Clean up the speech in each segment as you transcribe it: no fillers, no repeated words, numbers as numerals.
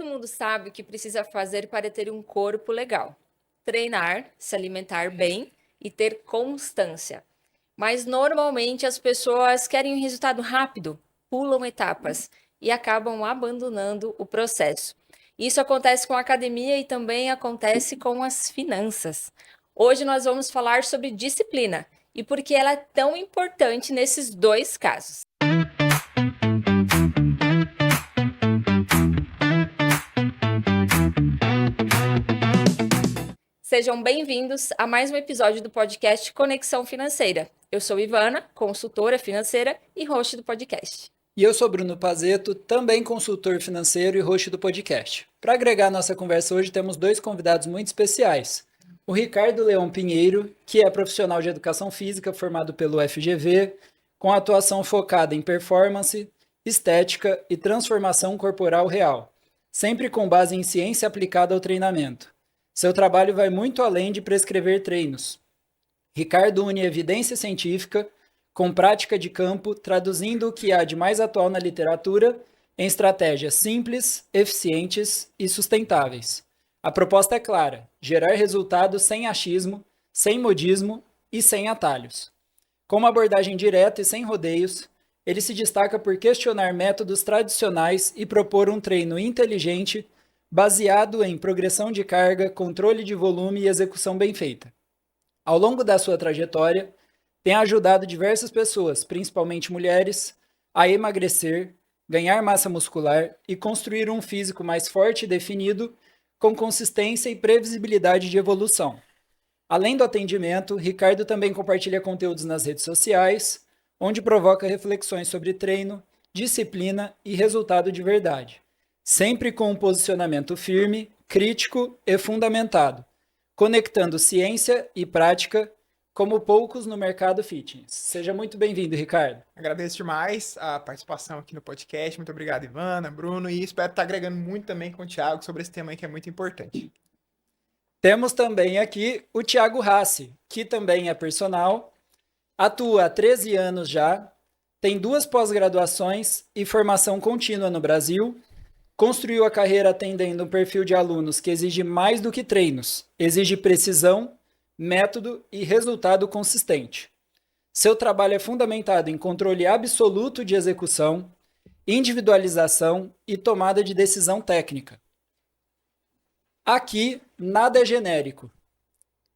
Todo mundo sabe o que precisa fazer para ter um corpo legal: treinar, se alimentar bem e ter constância. Mas normalmente as pessoas querem um resultado rápido, pulam etapas e acabam abandonando o processo. Isso acontece com a academia e também acontece com as finanças. Hoje nós vamos falar sobre disciplina e por que ela é tão importante nesses dois casos. Sejam bem-vindos a mais um episódio do podcast Conexão Financeira. Eu sou Ivana, consultora financeira e host do podcast. E eu sou Bruno Pazeto, também consultor financeiro e host do podcast. Para agregar nossa conversa hoje, temos dois convidados muito especiais. O Ricardo Leão Pinheiro, que é profissional de educação física formado pelo FGV, com atuação focada em performance, estética e transformação corporal real, sempre com base em ciência aplicada ao treinamento. Seu trabalho vai muito além de prescrever treinos. Ricardo une evidência científica com prática de campo, traduzindo o que há de mais atual na literatura em estratégias simples, eficientes e sustentáveis. A proposta é clara: gerar resultados sem achismo, sem modismo e sem atalhos. Com uma abordagem direta e sem rodeios, ele se destaca por questionar métodos tradicionais e propor um treino inteligente baseado em progressão de carga, controle de volume e execução bem feita. Ao longo da sua trajetória, tem ajudado diversas pessoas, principalmente mulheres, a emagrecer, ganhar massa muscular e construir um físico mais forte e definido, com consistência e previsibilidade de evolução. Além do atendimento, Ricardo também compartilha conteúdos nas redes sociais, onde provoca reflexões sobre treino, disciplina e resultado de verdade, sempre com um posicionamento firme, crítico e fundamentado, conectando ciência e prática como poucos no mercado fitness. Seja muito bem-vindo, Ricardo. Agradeço demais a participação aqui no podcast. Muito obrigado, Ivana, Bruno, e espero estar agregando muito também com o Thiago sobre esse tema aí que é muito importante. Temos também aqui o Thiago Rassi, que também é personal, atua há 13 anos já, tem 2 pós-graduações e formação contínua no Brasil, construiu a carreira atendendo um perfil de alunos que exige mais do que treinos, exige precisão, método e resultado consistente. Seu trabalho é fundamentado em controle absoluto de execução, individualização e tomada de decisão técnica. Aqui, nada é genérico.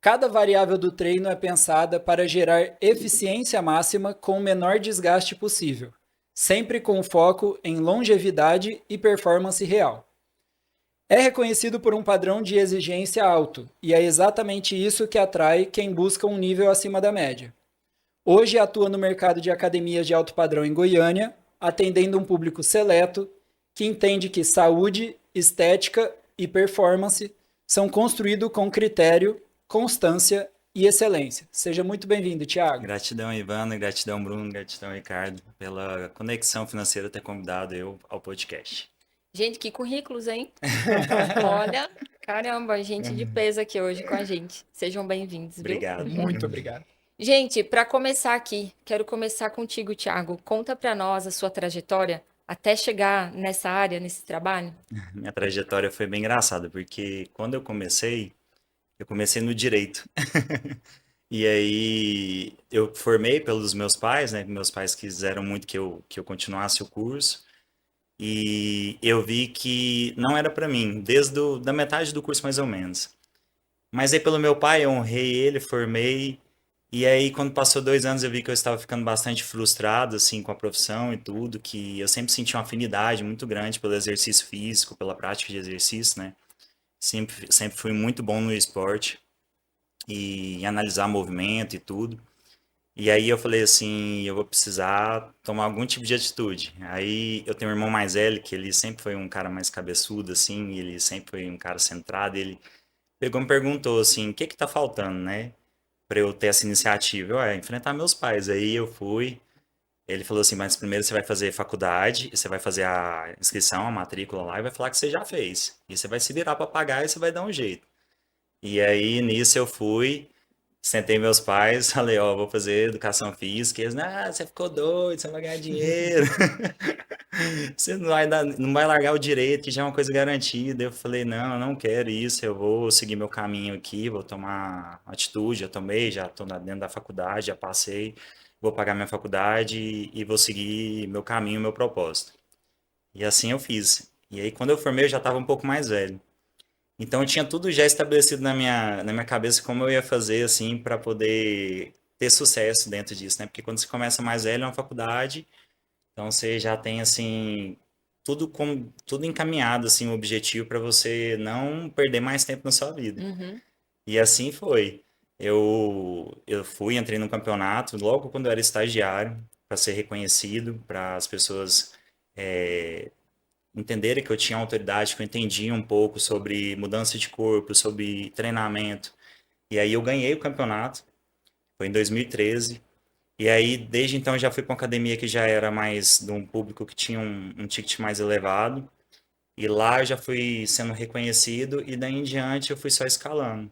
Cada variável do treino é pensada para gerar eficiência máxima com o menor desgaste possível, sempre com foco em longevidade e performance real. É reconhecido por um padrão de exigência alto, e é exatamente isso que atrai quem busca um nível acima da média. Hoje atua no mercado de academias de alto padrão em Goiânia, atendendo um público seleto que entende que saúde, estética e performance são construídos com critério, constância e excelência. Seja muito bem-vindo, Thiago. Gratidão, Ivana, gratidão, Bruno, gratidão, Ricardo, pela conexão financeira ter convidado eu ao podcast. Gente, que currículos, hein? Olha, caramba, gente de peso aqui hoje com a gente. Sejam bem-vindos, viu? Obrigado. Muito obrigado. Gente, para começar aqui, quero começar contigo, Thiago. Conta para nós a sua trajetória até chegar nessa área, nesse trabalho. Minha trajetória foi bem engraçada, porque quando eu comecei no direito. E aí eu formei pelos meus pais, né? Meus pais quiseram muito que eu continuasse o curso. E eu vi que não era para mim, da metade do curso mais ou menos. Mas aí pelo meu pai, eu honrei ele, formei. E aí quando passou 2 anos eu vi que eu estava ficando bastante frustrado, assim, com a profissão e tudo, que eu sempre senti uma afinidade muito grande pelo exercício físico, pela prática de exercício, né? Sempre fui muito bom no esporte e em analisar movimento e tudo. E aí eu falei assim, eu vou precisar tomar algum tipo de atitude. Aí eu tenho um irmão mais velho, que ele sempre foi um cara mais cabeçudo, assim, e ele sempre foi um cara centrado, e ele pegou e me perguntou assim, o que que tá faltando, né, pra eu ter essa iniciativa? Enfrentar meus pais. Aí eu fui, ele falou assim, mas primeiro você vai fazer faculdade, você vai fazer a inscrição, a matrícula lá, e vai falar que você já fez. E você vai se virar pra pagar e você vai dar um jeito. E aí nisso eu fui, Sentei meus pais, falei, ó, vou fazer educação física. E eles, ah, você ficou doido, você não vai ganhar dinheiro. Você não vai largar o direito, que já é uma coisa garantida. Eu falei, não, eu não quero isso, eu vou seguir meu caminho aqui, vou tomar atitude, já tomei, já estou dentro da faculdade, já passei, vou pagar minha faculdade e vou seguir meu caminho, meu propósito. E assim eu fiz. E aí, quando eu formei, eu já estava um pouco mais velho. Então, eu tinha tudo já estabelecido na minha cabeça como eu ia fazer, assim, para poder ter sucesso dentro disso, né? Porque quando você começa mais velho na faculdade, então você já tem, assim, tudo encaminhado, assim, o objetivo para você não perder mais tempo na sua vida. Uhum. E assim foi. Eu fui, entrei no campeonato logo quando eu era estagiário, para ser reconhecido, para as pessoas entenderem que eu tinha autoridade, que eu entendia um pouco sobre mudança de corpo, sobre treinamento. E aí eu ganhei o campeonato, foi em 2013. E aí, desde então, eu já fui para uma academia que já era mais de um público que tinha um ticket mais elevado. E lá eu já fui sendo reconhecido e daí em diante eu fui só escalando.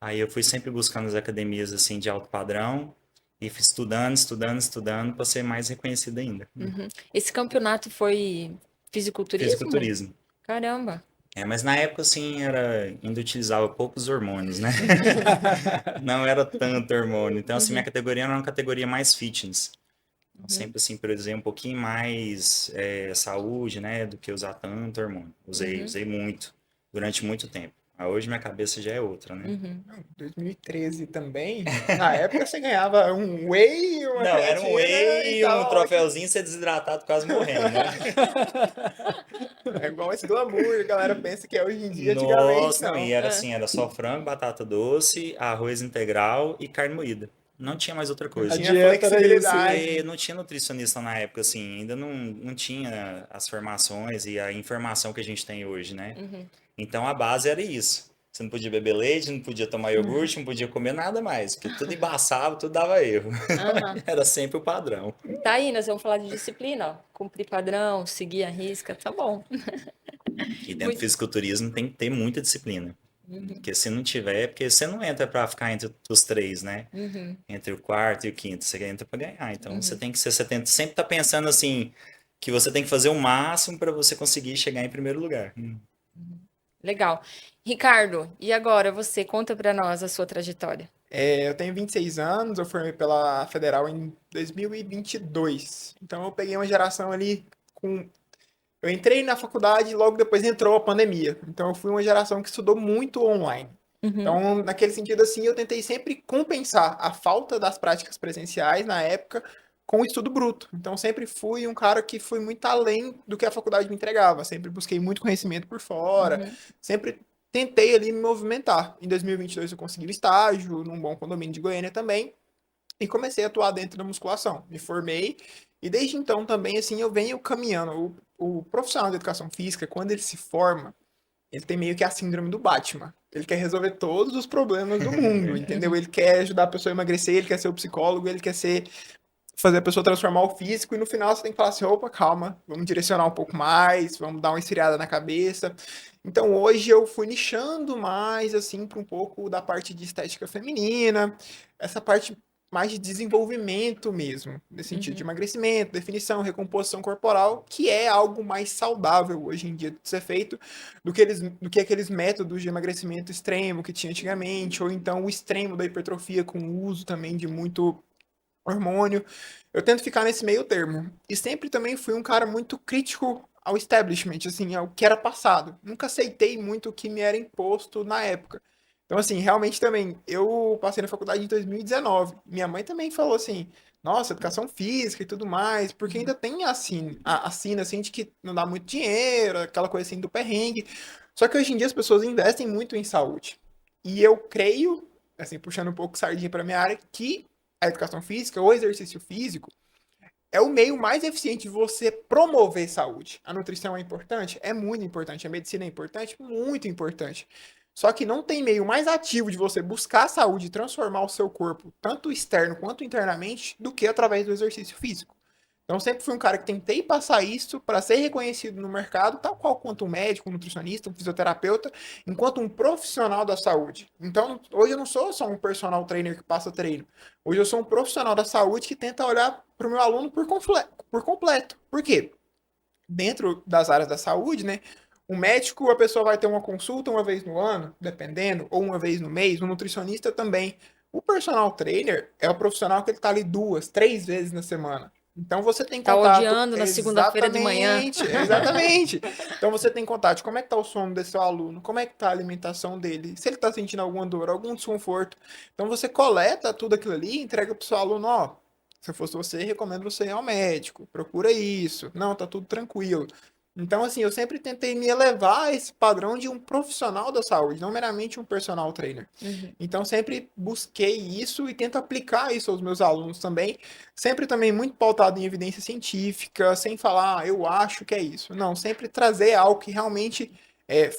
Aí eu fui sempre buscando as academias assim de alto padrão e fui estudando, estudando, estudando para ser mais reconhecido ainda. Uhum. Esse campeonato foi fisiculturismo? Fisiculturismo. Caramba. Mas na época, assim, ainda utilizava poucos hormônios, né? Não era tanto hormônio. Então, assim, minha Uhum. categoria era uma categoria mais fitness. Então, Uhum. sempre, assim, priorizei um pouquinho mais saúde, né? Do que usar tanto hormônio. Uhum. Usei muito, durante muito tempo. Mas hoje minha cabeça já é outra, né? Uhum. 2013 também. Na época você ganhava um whey, uma Não, era um creatina e whey, um tava ótimo. troféuzinho, ser desidratado, quase morrendo, né? É igual esse glamour, a galera pensa que é hoje em dia, antigamente Nossa, não, e não. era Ah, assim, era só frango, batata doce, arroz integral e carne moída. Não tinha mais outra Não A coisa. tinha dieta era isso, né? flexibilidade. Porque não tinha nutricionista na época, assim, ainda não tinha as formações e a informação que a gente tem hoje, né? uhum. Então a base era isso. Você não podia beber leite, não podia tomar iogurte, não podia comer nada mais, porque tudo embaçava, tudo dava erro. Aham. Era sempre o padrão. Tá aí, nós vamos falar de disciplina, ó. Cumprir padrão, seguir a risca, tá bom. E dentro do Muito. fisiculturismo tem que ter muita disciplina. Uhum. Porque se não tiver, porque você não entra para ficar entre os três, né? Uhum. Entre o quarto e o quinto, você entra para ganhar. Então você Uhum. tem que ser, você tem, sempre tá pensando assim, que você tem que fazer o máximo para você conseguir chegar em primeiro lugar. Legal. Ricardo, e agora você conta pra nós a sua trajetória. Eu tenho 26 anos, eu formei pela Federal em 2022. Então eu peguei uma geração ali com. Eu entrei na faculdade e logo depois entrou a pandemia. Então eu fui uma geração que estudou muito online. Uhum. Então, naquele sentido assim, eu tentei sempre compensar a falta das práticas presenciais na época com o estudo bruto. Então, sempre fui um cara que foi muito além do que a faculdade me entregava. Sempre busquei muito conhecimento por fora, Uhum. sempre tentei ali me movimentar. Em 2022 eu consegui um estágio num bom condomínio de Goiânia também e comecei a atuar dentro da musculação. Me formei e desde então também assim eu venho caminhando. O profissional de educação física, quando ele se forma, ele tem meio que a síndrome do Batman. Ele quer resolver todos os problemas do mundo, entendeu? Uhum. Ele quer ajudar a pessoa a emagrecer, ele quer ser o psicólogo, ele quer ser fazer a pessoa transformar o físico e no final você tem que falar assim, opa, calma, vamos direcionar um pouco mais, vamos dar uma esfriada na cabeça. Então hoje eu fui nichando mais assim para um pouco da parte de estética feminina, essa parte mais de desenvolvimento mesmo, nesse sentido de Uhum. emagrecimento, definição, recomposição corporal, que é algo mais saudável hoje em dia de ser feito do que aqueles métodos de emagrecimento extremo que tinha antigamente, ou então o extremo da hipertrofia com o uso também de muito hormônio. Eu tento ficar nesse meio termo. E sempre também fui um cara muito crítico ao establishment, assim, ao que era passado. Nunca aceitei muito o que me era imposto na época. Então, assim, realmente também, eu passei na faculdade em 2019. Minha mãe também falou assim, nossa, educação física e tudo mais, porque ainda tem a sina, assim, de que não dá muito dinheiro, aquela coisa assim do perrengue. Só que hoje em dia as pessoas investem muito em saúde. E eu creio, assim, puxando um pouco sardinha para minha área, que a educação física, o exercício físico, é o meio mais eficiente de você promover saúde. A nutrição é importante? É muito importante. A medicina é importante? Muito importante. Só que não tem meio mais ativo de você buscar a saúde e transformar o seu corpo, tanto externo quanto internamente, do que através do exercício físico. Então, sempre fui um cara que tentei passar isso para ser reconhecido no mercado, tal qual quanto um médico, um nutricionista, um fisioterapeuta, enquanto um profissional da saúde. Então, hoje eu não sou só um personal trainer que passa treino. Hoje eu sou um profissional da saúde que tenta olhar para o meu aluno por completo. Por quê? Dentro das áreas da saúde, né? O médico, a pessoa vai ter uma consulta uma vez no ano, dependendo, ou uma vez no mês, o nutricionista também. O personal trainer é o profissional que ele está ali 2, 3 vezes na semana. Então você tem Tá contato. odiando na segunda-feira de manhã. Exatamente, exatamente. Então você tem contato de como é que tá o sono desse seu aluno, como é que tá a alimentação dele, se ele tá sentindo alguma dor, algum desconforto. Então você coleta tudo aquilo ali e entrega pro seu aluno, ó. Se eu fosse você, recomendo você ir ao médico, procura isso. Não, tá tudo tranquilo. Então, assim, eu sempre tentei me elevar a esse padrão de um profissional da saúde, não meramente um personal trainer. Uhum. Então, sempre busquei isso e tento aplicar isso aos meus alunos também. Sempre também muito pautado em evidência científica, sem falar, ah, eu acho que é isso. Não, sempre trazer algo que realmente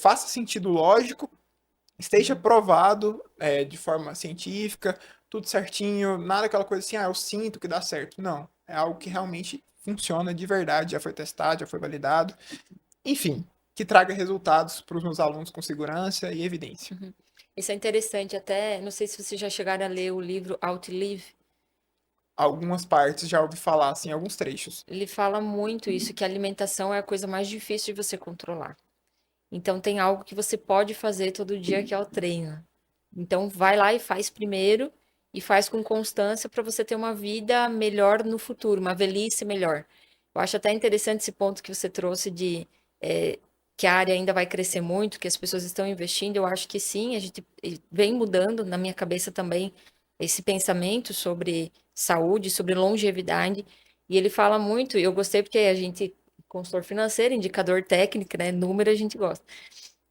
faça sentido lógico, esteja provado de forma científica, tudo certinho, nada aquela coisa assim, ah, eu sinto que dá certo. Não, é algo que realmente funciona de verdade, já foi testado, já foi validado. Enfim, que traga resultados para os meus alunos com segurança e evidência. Isso é interessante, até, não sei se vocês já chegaram a ler o livro Outlive. Algumas partes já ouvi falar, assim, alguns trechos. Ele fala muito isso, que a alimentação é a coisa mais difícil de você controlar. Então tem algo que você pode fazer todo dia, que é o treino. Então vai lá e faz primeiro e faz com constância para você ter uma vida melhor no futuro, uma velhice melhor. Eu acho até interessante esse ponto que você trouxe de que a área ainda vai crescer muito, que as pessoas estão investindo. Eu acho que sim, a gente vem mudando na minha cabeça também esse pensamento sobre saúde, sobre longevidade. E ele fala muito, e eu gostei porque a gente, consultor financeiro, indicador técnico, né? Número a gente gosta.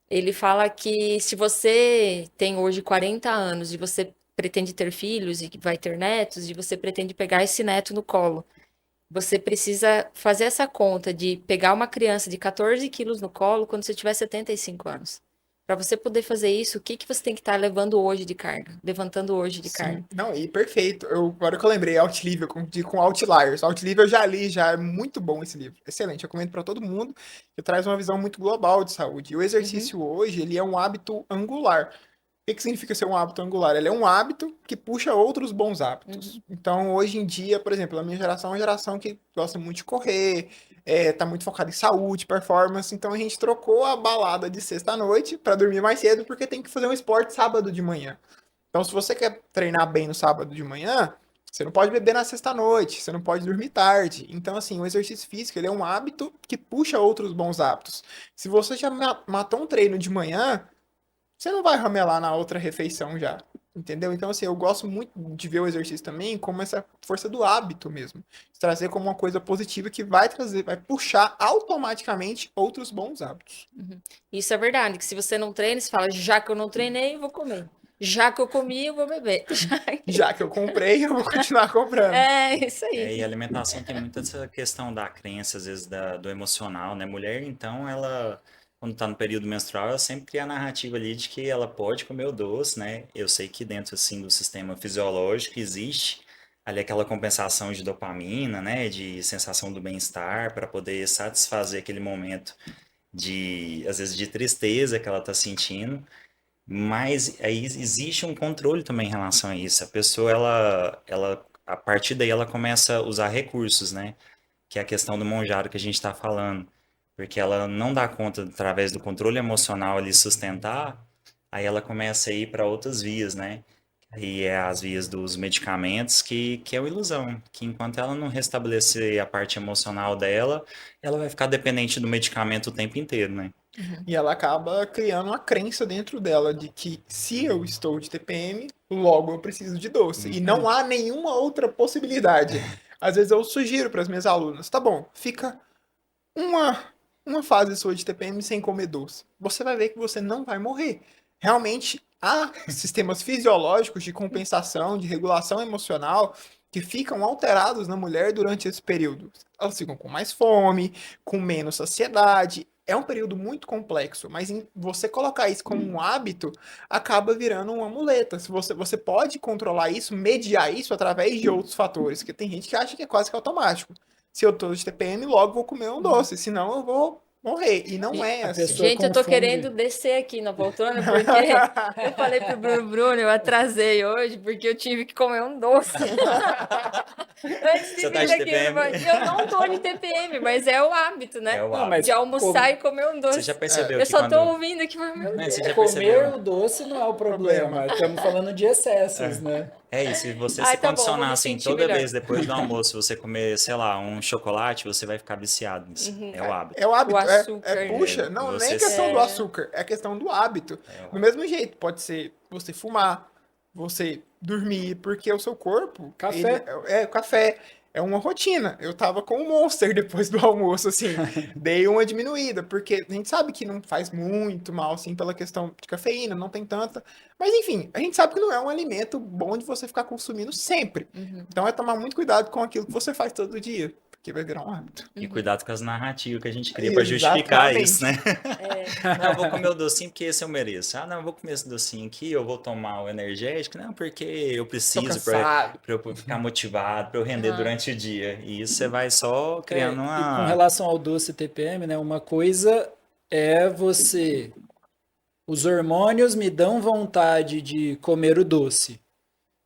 Ele fala que se você tem hoje 40 anos e você pretende ter filhos e que vai ter netos, e você pretende pegar esse neto no colo, você precisa fazer essa conta de pegar uma criança de 14 quilos no colo quando você tiver 75 anos. Para você poder fazer isso, o que que você tem que estar levando hoje de carga? Levantando hoje de carga? Sim, não, e perfeito. Agora que eu lembrei, Outlive, eu confundi com Outliers. Outlive eu já li, já é muito bom esse livro. Excelente, eu recomendo para todo mundo, que traz uma visão muito global de saúde. E o Uhum, exercício hoje, ele é um hábito angular. O que significa ser um hábito angular? Ele é um hábito que puxa outros bons hábitos. uhum, Então, hoje em dia, por exemplo, a minha geração é uma geração que gosta muito de correr, tá muito focada em saúde, performance. Então, a gente trocou a balada de sexta-noite para dormir mais cedo, porque tem que fazer um esporte sábado de manhã. Então, se você quer treinar bem no sábado de manhã, você não pode beber na sexta-noite, você não pode dormir tarde. Então, assim, o exercício físico, ele é um hábito que puxa outros bons hábitos. Se você já matou um treino de manhã, você não vai ramelar na outra refeição já, entendeu? Então, assim, eu gosto muito de ver o exercício também como essa força do hábito mesmo. Trazer como uma coisa positiva que vai trazer, vai puxar automaticamente outros bons hábitos. uhum. Isso é verdade, que se você não treina, você fala, já que eu não treinei, eu vou comer. Já que eu comi, eu vou beber. Já que eu comprei, eu vou continuar comprando. É, isso É, aí. e a alimentação tem muito essa questão da crença, às vezes, do emocional, né? Mulher, então, ela, quando tá no período menstrual, ela sempre cria a narrativa ali de que ela pode comer o doce, né? Eu sei que dentro, assim, do sistema fisiológico existe ali aquela compensação de dopamina, né? De sensação do bem-estar, para poder satisfazer aquele momento de, às vezes, de tristeza que ela tá sentindo. Mas aí existe um controle também em relação a isso. A pessoa, a partir daí, ela começa a usar recursos, né? Que é a questão do monjaro que a gente está falando. Porque ela não dá conta, através do controle emocional, ali sustentar, aí ela começa a ir para outras vias, né? E é as vias dos medicamentos, que é uma ilusão. Que enquanto ela não restabelecer a parte emocional dela, ela vai ficar dependente do medicamento o tempo inteiro, né? Uhum. E ela acaba criando uma crença dentro dela de que se eu estou de TPM, logo eu preciso de doce. E não há nenhuma outra possibilidade. Às vezes eu sugiro para as minhas alunas, tá bom, fica uma, uma fase sua de TPM sem comer doce. Você vai ver que você não vai morrer. Realmente há sistemas fisiológicos de compensação, de regulação emocional que ficam alterados na mulher durante esse período. Elas ficam com mais fome, com menos saciedade. É um período muito complexo, mas você colocar isso como um hábito acaba virando uma muleta. Se você pode controlar isso, mediar isso através de outros fatores, que tem gente que acha que é quase que automático. Se eu tô de TPM, logo vou comer um doce, senão eu vou morrer. E não é A assim. pessoa Gente, eu tô confunde. querendo descer aqui na poltrona porque eu falei pro Bruno, eu atrasei hoje porque eu tive que comer um doce. Antes de Você tá vir de aqui, TPM? eu não tô de TPM, mas é o hábito, É né? o Não, mas De almoçar e comer um Você já doce. percebeu Eu que só tô quando. ouvindo aqui, mas, meu Né, Deus. você já comer percebeu? o doce não é o Problema. problema. Estamos falando de excessos, né? É isso, se você se Ai, tá bom, vou condicionar me assim, sentir toda melhor. vez depois do almoço, você comer, sei lá, um chocolate, você vai ficar viciado nisso. É o É hábito. o O hábito, açúcar, né? puxa, não, nem Você. questão do açúcar, é questão do hábito. É o Do hábito. mesmo jeito, pode ser você fumar, você dormir, porque o seu corpo, ele Café. o café, é uma rotina. Eu tava com um Monster depois do almoço, assim, dei uma diminuída, porque a gente sabe que não faz muito mal, assim, pela questão de cafeína, não tem tanta. Mas enfim, a gente sabe que não é um alimento bom de você ficar consumindo sempre. Uhum, Então é tomar muito cuidado com aquilo que você faz todo dia, porque vai virar um hábito. E uhum. cuidado com as narrativas que a gente cria pra justificar isso, Exatamente. né? É, Não, eu vou comer o docinho porque esse eu mereço. Ah, não, eu vou comer esse docinho aqui, eu vou tomar o energético. Não, porque eu Tô preciso cansado. pra eu ficar motivado, pra eu render aham. durante o dia. E isso você vai só É, criando e com uma. relação ao doce TPM, né? Uma coisa é você. Os hormônios me dão vontade de comer o doce.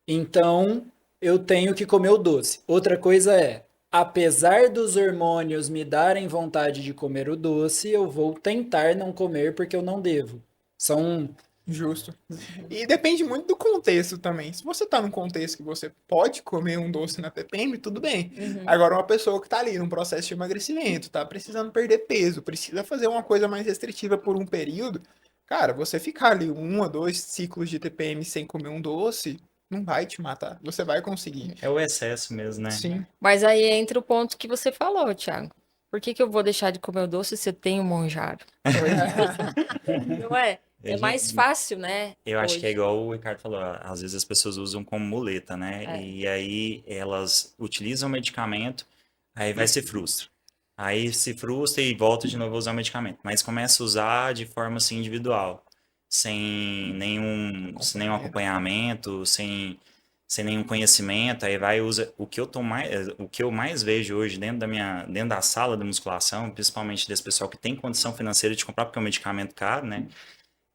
Então, eu tenho que comer o doce. Outra coisa é, apesar dos hormônios me darem vontade de comer o doce, eu vou tentar não comer porque eu não devo. São. Justo. E depende muito do contexto também. Se você tá num contexto que você pode comer um doce na TPM, tudo bem. Uhum. Agora, uma pessoa que tá ali num processo de emagrecimento, tá precisando perder peso, precisa fazer uma coisa mais restritiva por um período, cara, você ficar ali um ou dois ciclos de TPM sem comer um doce, não vai te matar. Você vai conseguir. É o excesso mesmo, né? Sim. Mas aí entra o ponto que você falou, Thiago. Por que que eu vou deixar de comer o doce se eu tenho monjaro? Não é? A É mais gente- fácil, né? Eu acho que é Hoje. igual o Ricardo falou, às vezes as pessoas usam como muleta, né? É. E aí elas utilizam o medicamento, aí vai se frustra. Aí se frustra e volta de novo a usar o medicamento, mas começa a usar de forma assim individual, sem nenhum acompanhamento, sem nenhum conhecimento, aí vai e usa o que eu mais vejo hoje dentro da sala de musculação, principalmente desse pessoal que tem condição financeira de comprar porque é um medicamento caro, né?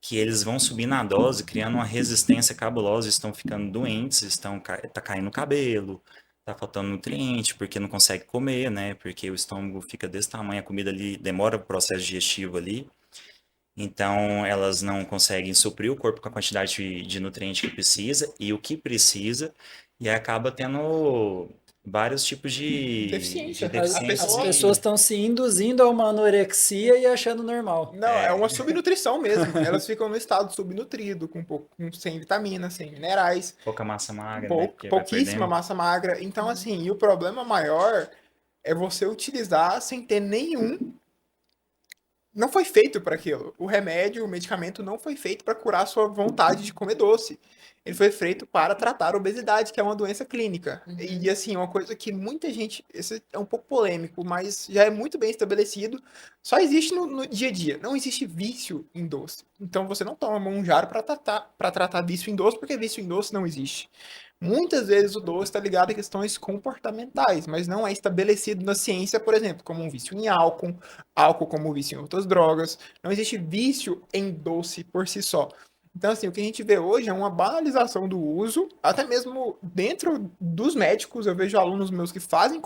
Que eles vão subir na dose, criando uma resistência cabulosa, estão ficando doentes, tá caindo o cabelo, tá faltando nutriente, porque não consegue comer, né? Porque o estômago fica desse tamanho, a comida ali demora o processo digestivo ali. Então, elas não conseguem suprir o corpo com a quantidade de nutriente que precisa e o que precisa, e acaba tendo vários tipos de Deficiência. A As deficiências pessoa. pessoas estão se induzindo a uma anorexia e achando normal. Não, é uma subnutrição mesmo. Elas ficam no estado subnutrido, sem vitaminas, sem minerais. pouca massa magra, né? Porque vai Pouquíssima perdendo. massa magra. Então, assim, e o problema maior é você utilizar sem ter nenhum. Não foi feito para aquilo. O remédio, o medicamento não foi feito para curar a sua vontade de comer doce. Ele foi feito para tratar a obesidade, que é uma doença clínica. E, assim, uma coisa que muita gente. Esse é um pouco polêmico, mas já é muito bem estabelecido. Só existe no dia a dia. Não existe vício em doce. Então, você não toma Monjaro para tratar vício em doce, porque vício em doce não existe. Muitas vezes o doce está ligado a questões comportamentais, mas não é estabelecido na ciência, por exemplo, como um vício em álcool, álcool como vício em outras drogas. Não existe vício em doce por si só. Então, assim, o que a gente vê hoje é uma banalização do uso, até mesmo dentro dos médicos. Eu vejo alunos meus que fazem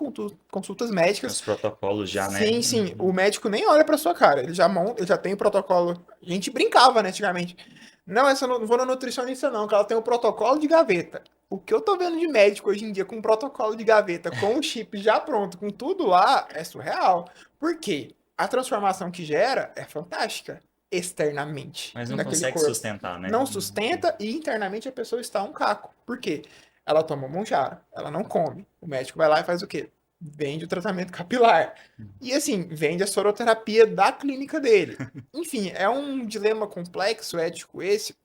consultas médicas. Os protocolos já, né? Sim, sim. O médico nem olha para sua cara. Ele já tem o protocolo. A gente brincava, né, antigamente. Não, essa eu não vou na nutricionista, não, que ela tem o protocolo de gaveta. O que eu tô vendo de médico hoje em dia com um protocolo de gaveta, com o chip já pronto, com tudo lá, é surreal. Por quê? A transformação que gera é fantástica externamente Mas não naquele consegue corpo. sustentar, né? Não sustenta e internamente a pessoa está um caco. Por quê? Ela toma Monjaro, ela não come. O médico vai lá e faz o quê? Vende o tratamento capilar. E assim, vende a soroterapia da clínica dele. Enfim, é um dilema complexo, ético esse,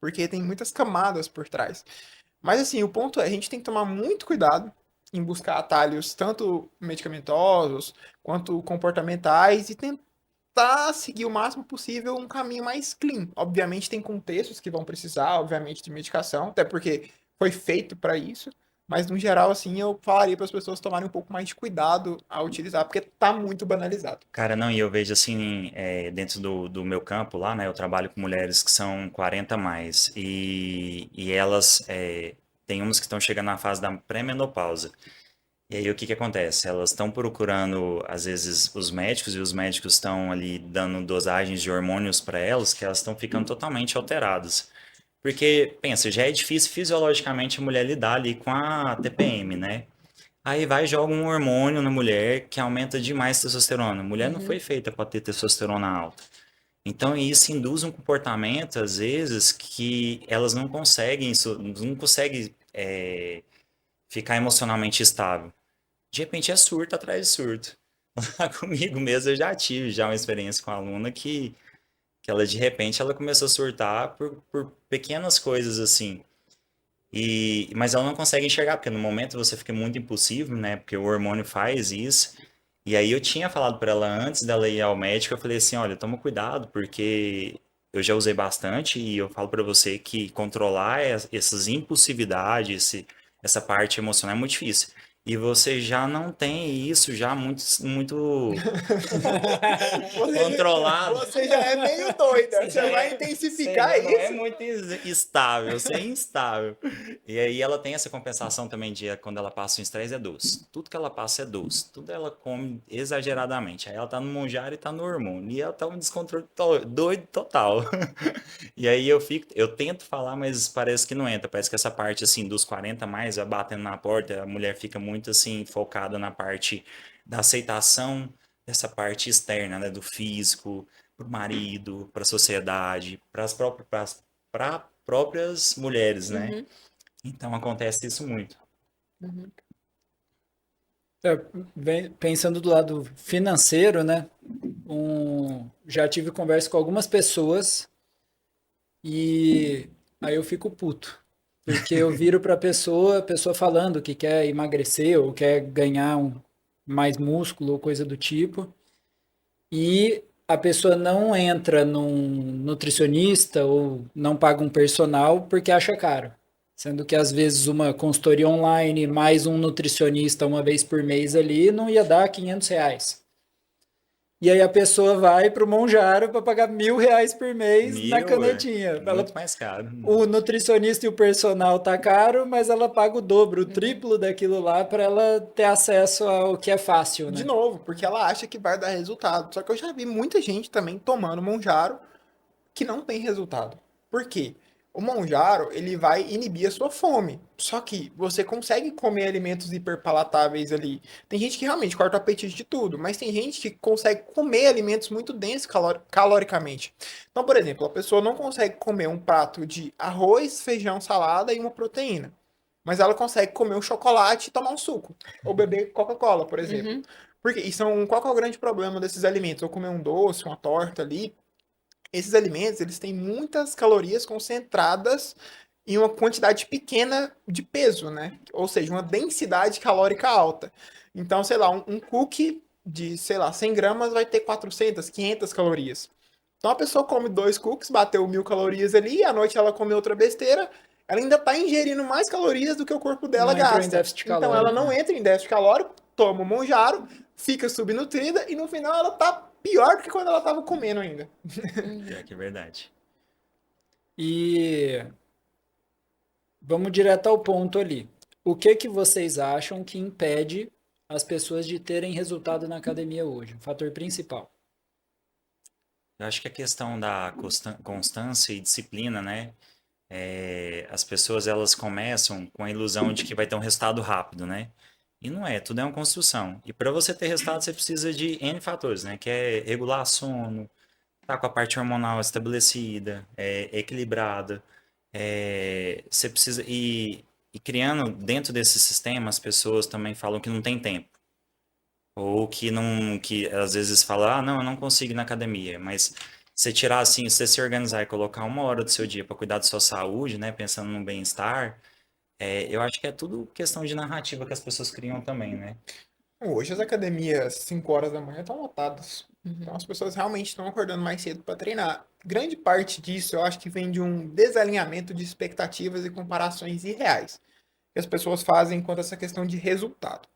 porque tem muitas camadas por trás. Mas assim, o ponto é, a gente tem que tomar muito cuidado em buscar atalhos tanto medicamentosos quanto comportamentais e tentar seguir o máximo possível um caminho mais clean. Obviamente tem contextos que vão precisar, obviamente, de medicação, até porque foi feito para isso, Mas, no geral, assim, eu falaria para as pessoas tomarem um pouco mais de cuidado ao utilizar, porque tá muito banalizado. Cara, não, e eu vejo assim, dentro do meu campo lá, né? Eu trabalho com mulheres que são 40 a mais. E elas, tem umas que estão chegando na fase da pré-menopausa. E aí o que que acontece? Elas estão procurando, às vezes, os médicos, e os médicos estão ali dando dosagens de hormônios para elas, que elas estão ficando totalmente alteradas. Porque, pensa, já é difícil fisiologicamente a mulher lidar ali com a TPM, né? Aí vai e joga um hormônio na mulher que aumenta demais a testosterona. A mulher não foi Uhum. feita para ter testosterona alta. Então isso induz um comportamento, às vezes, que elas não conseguem, não conseguem ficar emocionalmente estável. De repente é surto atrás de surto. Lá comigo mesmo eu já tive já uma experiência com a aluna que ela de repente ela começou a surtar por pequenas coisas assim. Mas ela não consegue enxergar, porque no momento você fica muito impulsivo, né? Porque o hormônio faz isso. E aí eu tinha falado para ela antes dela ir ao médico, eu falei assim, olha, toma cuidado, porque eu já usei bastante e eu falo para você que controlar essas impulsividades, essa parte emocional é muito difícil. E você já não tem isso já muito Você, controlado. você já é meio doida, Você já você vai você intensificar já não é isso. muito estável, você é instável. E aí ela tem essa compensação também de quando ela passa um estresse é doce. Tudo que ela passa é doce. Tudo ela come exageradamente. Aí ela tá no monjaro e tá no hormônio. E ela tá um descontrole doido total. E aí eu tento falar, mas parece que não entra. Parece que essa parte assim dos 40 mais vai batendo na porta, a mulher fica muito assim focada na parte da aceitação dessa parte externa, né, do físico, para o marido, para a sociedade, para as próprias, para próprias mulheres, né? Uhum. Então acontece isso muito. Uhum. É, pensando do lado financeiro, né? Já tive conversa com algumas pessoas e aí eu fico puto. Porque eu viro para a pessoa falando que quer emagrecer ou quer ganhar mais músculo ou coisa do tipo, e a pessoa não entra num nutricionista ou não paga um personal porque acha caro. Sendo que às vezes uma consultoria online mais um nutricionista uma vez por mês ali não ia dar R$ 500. E aí a pessoa vai para o Monjaro para pagar R$ 1.000 por mês na Mil, canetinha. muito mais caro. O nutricionista e o personal tá caro, mas ela paga o dobro, o Uhum. triplo daquilo lá para ela ter acesso ao que é fácil, De né? novo, porque ela acha que vai dar resultado. Só que eu já vi muita gente também tomando Monjaro que não tem resultado. Por quê? O Monjaro, ele vai inibir a sua fome. Só que você consegue comer alimentos hiperpalatáveis ali. Tem gente que realmente corta o apetite de tudo, mas tem gente que consegue comer alimentos muito densos caloricamente. Então, por exemplo, a pessoa não consegue comer um prato de arroz, feijão, salada e uma proteína. Mas ela consegue comer um chocolate e tomar um suco. Ou beber Coca-Cola, por exemplo. Uhum. Porque, qual que é o grande problema desses alimentos? Ou comer um doce, uma torta ali, esses alimentos, eles têm muitas calorias concentradas em uma quantidade pequena de peso, né? Ou seja, uma densidade calórica alta. Então, sei lá, um cookie de, sei lá, 100 gramas vai ter 400, 500 calorias. Então, a pessoa come dois cookies, bateu 1.000 calorias ali, e à noite ela come outra besteira, ela ainda está ingerindo mais calorias do que o corpo dela Não entrou em gasta. déficit Então, ela calórico, não né? entra em déficit calórico, toma um monjaro, fica subnutrida, e no final ela tá pior do que quando ela estava comendo ainda. Uhum. Pior que é verdade. E vamos direto ao ponto ali. O que que vocês acham que impede as pessoas de terem resultado na academia hoje? O fator principal. Eu acho que a questão da constância e disciplina, né? As pessoas elas começam com a ilusão de que vai ter um resultado rápido, né? E não é, tudo é uma construção. E para você ter resultado, você precisa de N fatores, né? Que é regular sono, tá com a parte hormonal estabelecida, equilibrada. Você precisa e criando dentro desse sistema, as pessoas também falam que não tem tempo. Ou que não, que às vezes fala, ah, não, eu não consigo ir na academia, mas você tirar assim, você se organizar e colocar 1 hora do seu dia para cuidar da sua saúde, né, pensando no bem-estar, eu acho que é tudo questão de narrativa que as pessoas criam também, né? Hoje as academias 5 horas da manhã estão lotadas. Então Uhum. as pessoas realmente estão acordando mais cedo para treinar. Grande parte disso eu acho que vem de um desalinhamento de expectativas e comparações irreais. que as pessoas fazem quanto a essa questão de resultado.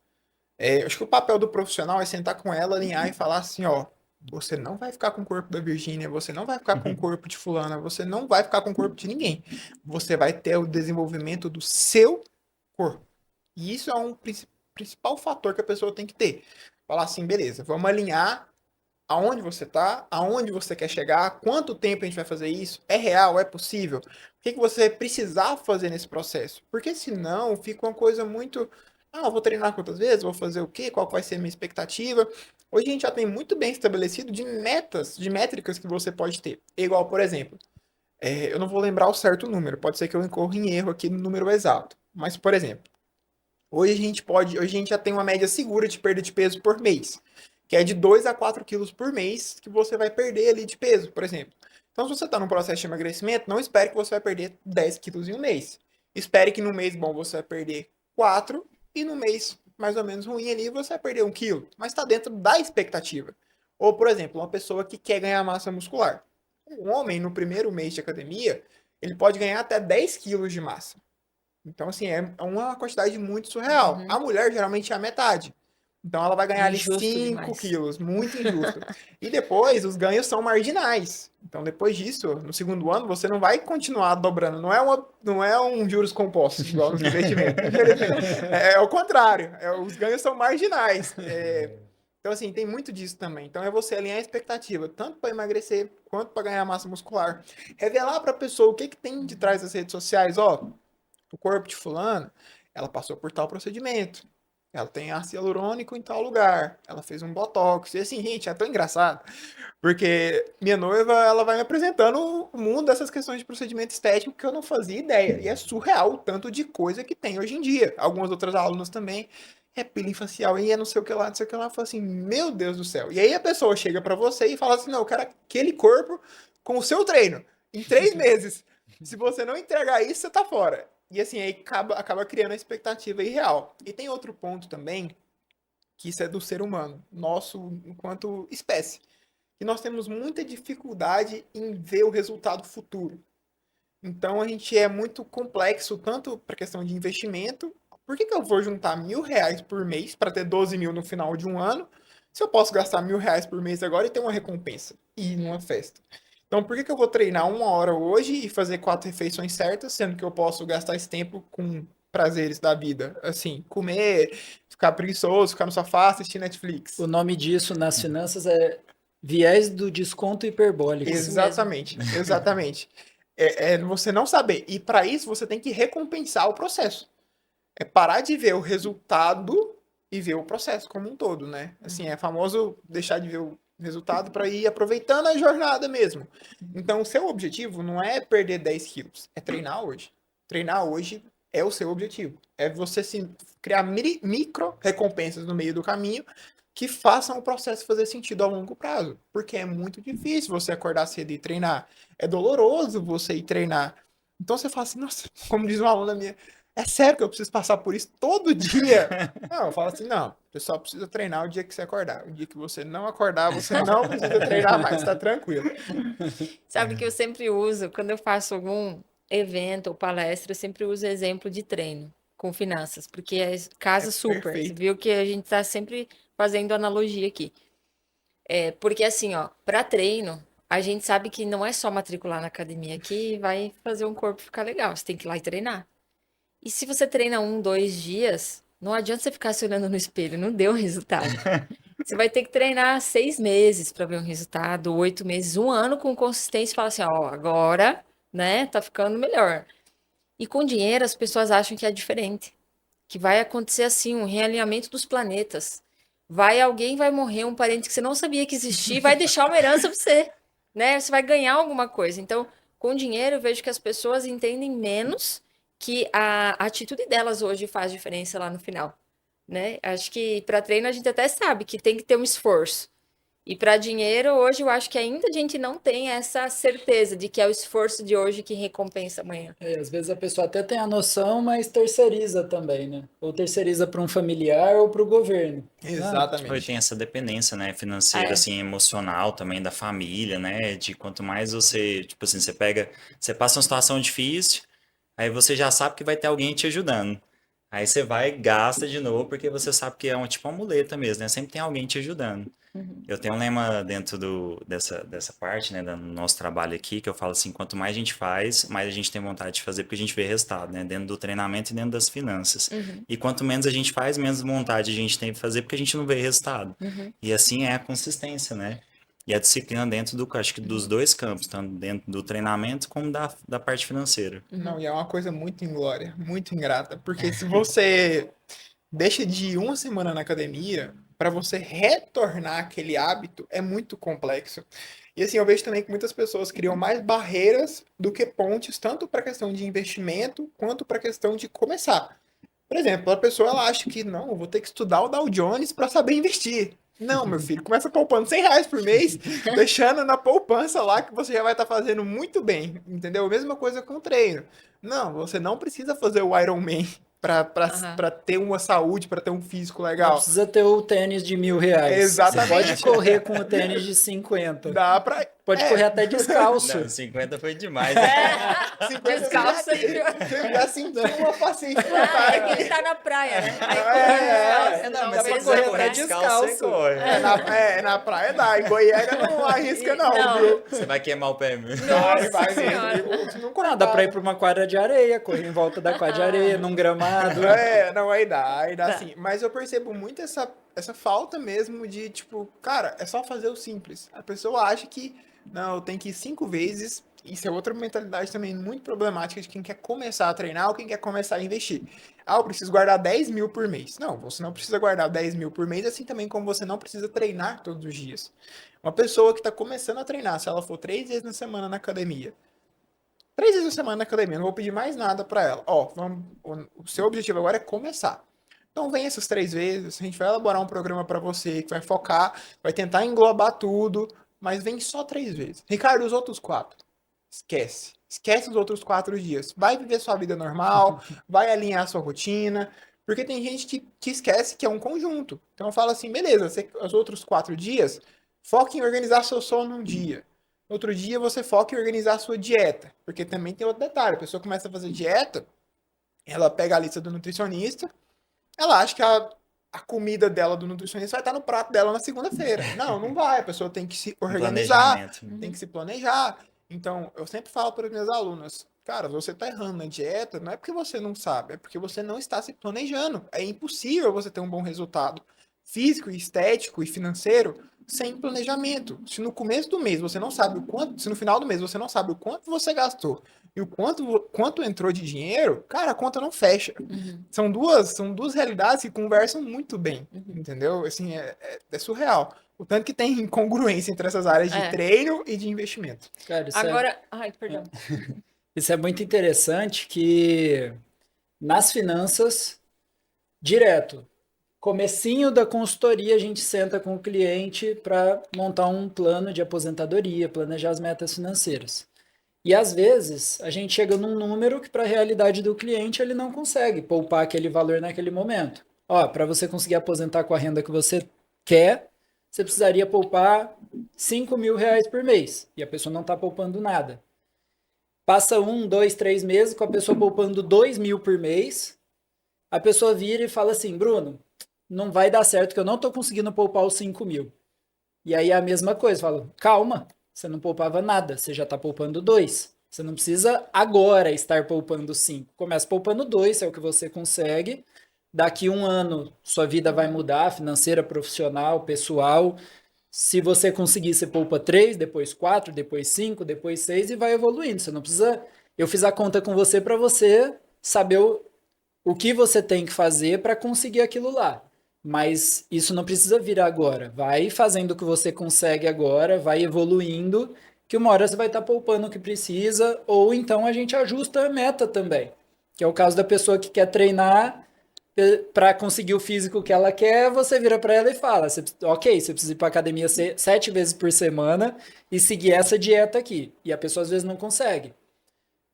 Acho que o papel do profissional é sentar com ela, alinhar e falar assim, ó, você não vai ficar com o corpo da Virgínia, você não vai ficar com o corpo de fulana, você não vai ficar com o corpo de ninguém. Você vai ter o desenvolvimento do seu corpo. E isso é um principal fator que a pessoa tem que ter. Falar assim, beleza, vamos alinhar aonde você está, aonde você quer chegar, quanto tempo a gente vai fazer isso, é real, é possível, o que que você vai precisar fazer nesse processo, porque senão fica uma coisa muito, eu vou treinar quantas vezes, vou fazer o quê, qual que vai ser a minha expectativa. Hoje a gente já tem muito bem estabelecido de metas, de métricas que você pode ter, igual, por exemplo, eu não vou lembrar o certo número, pode ser que eu incorra em erro aqui no número exato, mas, por exemplo, hoje a gente já tem uma média segura de perda de peso por mês, que é de 2 a 4 quilos por mês que você vai perder ali de peso, por exemplo. Então, se você está num processo de emagrecimento, não espere que você vai perder 10 quilos em um mês. Espere que no mês bom você vai perder 4 e no mês mais ou menos ruim ali você vai perder 1 quilo, mas está dentro da expectativa. Ou, por exemplo, uma pessoa que quer ganhar massa muscular. Um homem, no primeiro mês de academia, ele pode ganhar até 10 quilos de massa. Então, assim, é uma quantidade muito surreal. Uhum. A mulher geralmente é a metade. Então, ela vai ganhar ali Injusto 5 demais. quilos, muito injusto. E depois, os ganhos são marginais. Então, depois disso, no segundo ano, você não vai continuar dobrando. Não é um juros compostos, igual nos investimentos. É o contrário. Os ganhos são marginais. Então, assim, tem muito disso também. Então, é você alinhar a expectativa, tanto para emagrecer, quanto para ganhar massa muscular. Revelar para a pessoa o que, que tem de trás das redes sociais. Ó, o corpo de fulano, ela passou por tal procedimento. Ela tem ácido hialurônico em tal lugar. Ela fez um botox. E assim, gente, é tão engraçado. Porque minha noiva, ela vai me apresentando o mundo dessas questões de procedimento estético que eu não fazia ideia. E é surreal o tanto de coisa que tem hoje em dia. Algumas outras alunas também. É peeling facial e é não sei o que lá, não sei o que lá. Eu falo assim, meu Deus do céu. E aí a pessoa chega pra você e fala assim, não, eu quero aquele corpo com o seu treino. Em 3 meses. Se você não entregar isso, você tá fora. E assim, aí acaba criando a expectativa irreal. E tem outro ponto também, que isso é do ser humano, nosso enquanto espécie. Que nós temos muita dificuldade em ver o resultado futuro. Então a gente é muito complexo, tanto para questão de investimento. Por que eu vou juntar R$ 1.000 por mês para ter 12 mil no final de um ano, se eu posso gastar R$ 1.000 por mês agora e ter uma recompensa? E ir numa festa. Então, por que eu vou treinar 1 hora hoje e fazer 4 refeições certas, sendo que eu posso gastar esse tempo com prazeres da vida? Assim, comer, ficar preguiçoso, ficar no sofá, assistir Netflix. O nome disso nas finanças é viés do desconto hiperbólico. Isso mesmo. Exatamente, exatamente. É você não saber. E para isso você tem que recompensar o processo. É parar de ver o resultado e ver o processo como um todo, né? Assim, é famoso deixar de ver o resultado para ir aproveitando a jornada mesmo. Então, o seu objetivo não é perder 10 quilos, é treinar hoje. Treinar hoje é o seu objetivo. É você se criar micro recompensas no meio do caminho que façam o processo fazer sentido a longo prazo. Porque é muito difícil você acordar cedo e treinar. É doloroso você ir treinar. Então você fala assim, nossa, como diz uma aluna minha, é sério que eu preciso passar por isso todo dia? Não, eu falo assim, não, você só precisa treinar o dia que você acordar. O dia que você não acordar, você não precisa treinar mais, tá tranquilo. Sabe que eu sempre uso, quando eu faço algum evento ou palestra, eu sempre uso exemplo de treino com finanças, porque casa super. Você Perfeito. viu que a gente tá sempre fazendo analogia aqui. Porque assim, ó, para treino, a gente sabe que não é só matricular na academia que vai fazer um corpo ficar legal. Você tem que ir lá e treinar. E se você treina 1, 2 dias, não adianta você ficar se olhando no espelho, não deu resultado. Você vai ter que treinar 6 meses para ver um resultado, 8 meses, um ano com consistência e falar assim, ó, agora, né, tá ficando melhor. E com dinheiro as pessoas acham que é diferente, que vai acontecer assim, um realinhamento dos planetas. Alguém vai morrer, um parente que você não sabia que existia, e vai deixar uma herança para você, né? Você vai ganhar alguma coisa. Então, com dinheiro, eu vejo que as pessoas entendem menos que a atitude delas hoje faz diferença lá no final, né? Acho que para treino a gente até sabe que tem que ter um esforço. E para dinheiro, hoje eu acho que ainda a gente não tem essa certeza de que é o esforço de hoje que recompensa amanhã. Às vezes a pessoa até tem a noção, mas terceiriza também, né? Ou terceiriza para um familiar ou para o governo. Hoje Exatamente. tem essa dependência, né, financeira, assim, emocional também da família, né, de quanto mais você, tipo assim, você passa uma situação difícil, aí você já sabe que vai ter alguém te ajudando. Aí você vai e gasta de novo, porque você sabe que é tipo uma muleta mesmo, né? Sempre tem alguém te ajudando. Eu tenho um lema dentro dessa parte, né, do nosso trabalho aqui, que eu falo assim, quanto mais a gente faz, mais a gente tem vontade de fazer, porque a gente vê resultado, né? Dentro do treinamento e dentro das finanças. E quanto menos a gente faz, menos vontade a gente tem de fazer, porque a gente não vê resultado. E assim é a consistência, né? E a disciplina dentro acho que dos dois campos, tanto dentro do treinamento como da parte financeira. Não, e é uma coisa muito inglória, muito ingrata, porque se você deixa de ir uma semana na academia, para você retornar aquele hábito é muito complexo. E assim, eu vejo também que muitas pessoas criam mais barreiras do que pontes, tanto para a questão de investimento, quanto para a questão de começar. Por exemplo, a pessoa ela acha que não, eu vou ter que estudar o Dow Jones para saber investir. Não, meu filho, começa poupando R$ 100 por mês, deixando na poupança lá que você já vai estar fazendo muito bem, entendeu? Mesma coisa com o treino. Não, você não precisa fazer o Ironman para ter uma saúde, para ter um físico Não legal. precisa ter o tênis de R$ 1.000. Exatamente. Você pode correr com o tênis de 50. Dá pra. Pode correr até descalço. Não, 50 foi demais, né? 50 Descalço você já sentiu uma paciência É que ele tá na praia, né? Aí não, corre mas descalço, pra não correr fez, até né? descalço. você corre. na praia dá. Em Goiânia não arrisca, não, Não. viu? Você vai queimar o pé mesmo. Vai Senhora. mesmo. Não Não, dá pra ir pra uma quadra de areia, correr em volta da quadra de areia, num gramado. Não, aí dá sim. Mas eu percebo muito essa falta mesmo de, tipo, cara, é só fazer o simples. A pessoa acha que, não, eu tenho que ir 5 vezes. Isso é outra mentalidade também muito problemática de quem quer começar a treinar ou quem quer começar a investir. Ah, eu preciso guardar 10 mil por mês. Não, você não precisa guardar 10 mil por mês, assim também como você não precisa treinar todos os dias. Uma pessoa que está começando a treinar, se ela for 3 vezes na semana na academia, 3 vezes na semana na academia, não vou pedir mais nada para ela. Ó, o seu objetivo agora é começar. Então vem essas 3 vezes, a gente vai elaborar um programa para você que vai focar, vai tentar englobar tudo, mas vem só 3 vezes. Ricardo, os outros 4, esquece. Esquece os outros 4 dias. Vai viver sua vida normal, vai alinhar sua rotina, porque tem gente que esquece que é um conjunto. Então eu falo assim, beleza, os outros 4 dias, foque em organizar seu sono um dia. Outro dia você foca em organizar sua dieta, porque também tem outro detalhe, a pessoa começa a fazer dieta, ela pega a lista do nutricionista, ela acha que a comida dela do nutricionista vai estar no prato dela na segunda-feira. Não, não vai. A pessoa tem que se organizar, Planejamento. tem que se planejar. Então, eu sempre falo para as minhas alunas, cara, você está errando na dieta, não é porque você não sabe, é porque você não está se planejando. É impossível você ter um bom resultado físico, estético e financeiro sem planejamento. Se no começo do mês você não sabe o quanto, se no final do mês você não sabe o quanto você gastou e o quanto entrou de dinheiro, cara, a conta não fecha. São duas realidades que conversam muito bem, entendeu? Assim, é surreal. O tanto que tem incongruência entre essas áreas de treino e de investimento. Cara, Agora, ai, perdão. isso é muito interessante que nas finanças, direto, comecinho da consultoria, a gente senta com o cliente para montar um plano de aposentadoria, planejar as metas financeiras. E às vezes a gente chega num número que para a realidade do cliente ele não consegue poupar aquele valor naquele momento. Ó, para você conseguir aposentar com a renda que você quer, você precisaria poupar R$ 5.000 por mês. E a pessoa não está poupando nada. Passa 1, 2, 3 meses com a pessoa poupando R$ 2.000 por mês. A pessoa vira e fala assim, Bruno, não vai dar certo que eu não estou conseguindo poupar os 5.000. E aí é a mesma coisa, fala, calma, você não poupava nada, você já está poupando 2. Você não precisa agora estar poupando 5. Começa poupando 2, é o que você consegue. Daqui 1 ano, sua vida vai mudar, financeira, profissional, pessoal. Se você conseguir, você poupa 3, depois 4, depois 5, depois 6 e vai evoluindo. Você não precisa... Eu fiz a conta com você para você saber o que você tem que fazer para conseguir aquilo lá. Mas isso não precisa vir agora. Vai fazendo o que você consegue agora, vai evoluindo, que uma hora você vai estar poupando o que precisa, ou então a gente ajusta a meta também. Que é o caso da pessoa que quer treinar para conseguir o físico que ela quer, você vira para ela e fala, ok, você precisa ir para academia 7 vezes por semana e seguir essa dieta aqui. E a pessoa às vezes não consegue.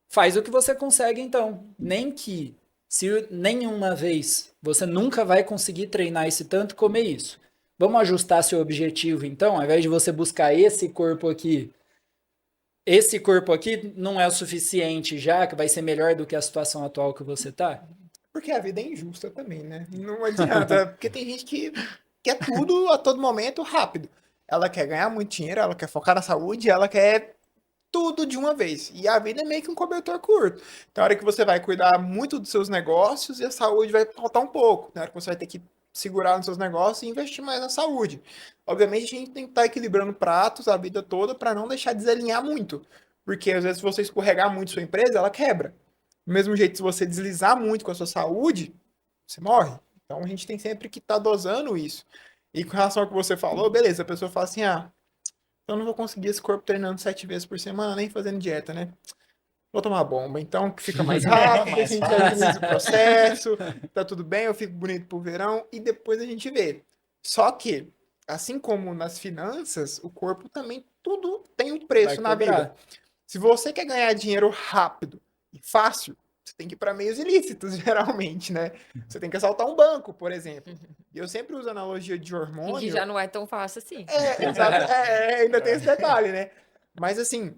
Faz o que você consegue então. Nem que, se nenhuma vez, você nunca vai conseguir treinar esse tanto, comer isso. Vamos ajustar seu objetivo então, ao invés de você buscar esse corpo aqui não é o suficiente já, que vai ser melhor do que a situação atual que você tá? Porque a vida é injusta também, né? Não adianta, porque tem gente que quer tudo a todo momento rápido. Ela quer ganhar muito dinheiro, ela quer focar na saúde, ela quer tudo de uma vez. E a vida é meio que um cobertor curto. Tem hora que você vai cuidar muito dos seus negócios e a saúde vai faltar um pouco. Tem hora que você vai ter que segurar nos seus negócios e investir mais na saúde. Obviamente, a gente tem que estar equilibrando pratos a vida toda para não deixar desalinhar muito. Porque às vezes, se você escorregar muito sua empresa, ela quebra. Do mesmo jeito, se você deslizar muito com a sua saúde, você morre. Então, a gente tem sempre que estar dosando isso. E com relação ao que você falou, beleza, a pessoa fala assim, eu não vou conseguir esse corpo treinando 7 vezes por semana, nem fazendo dieta, né? Vou tomar bomba, então que fica mais rápido, a gente agiliza o processo, tá tudo bem, eu fico bonito pro verão e depois a gente vê. Só que, assim como nas finanças, o corpo também tudo tem um Vai preço na cobrar. vida. Se você quer ganhar dinheiro rápido e fácil, você tem que ir para meios ilícitos, geralmente, né? Você tem que assaltar um banco, por exemplo. E eu sempre uso a analogia de Que hormônio. já não é tão fácil assim. Exato. Ainda tem esse detalhe, né? Mas assim,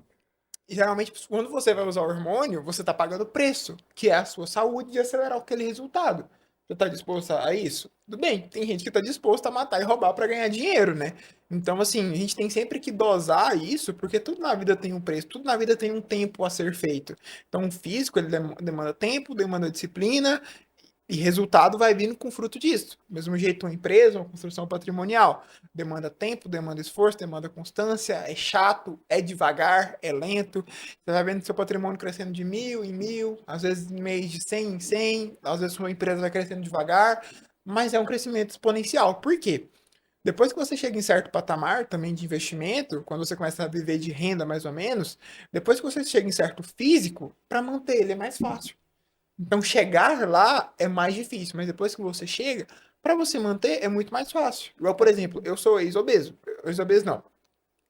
geralmente quando você vai usar o hormônio, você tá pagando o preço, que é a sua saúde e acelerar aquele resultado. Você tá disposto a isso? Tudo bem, tem gente que tá disposto a matar e roubar para ganhar dinheiro, né? Então, assim, a gente tem sempre que dosar isso, porque tudo na vida tem um preço, tudo na vida tem um tempo a ser feito. Então, o físico, ele demanda tempo, demanda disciplina, e resultado vai vindo com fruto disso. Do mesmo jeito, uma empresa, uma construção patrimonial. Demanda tempo, demanda esforço, demanda constância, é chato, é devagar, é lento. Você vai vendo seu patrimônio crescendo de 1.000 em 1.000, às vezes mês de 100 em 100, às vezes sua empresa vai crescendo devagar, mas é um crescimento exponencial. Por quê? Depois que você chega em certo patamar também de investimento, quando você começa a viver de renda mais ou menos, depois que você chega em certo físico, para manter ele é mais fácil. Então, chegar lá é mais difícil, mas depois que você chega, para você manter é muito mais fácil. Igual, por exemplo, eu sou ex-obeso. Ex-obeso não.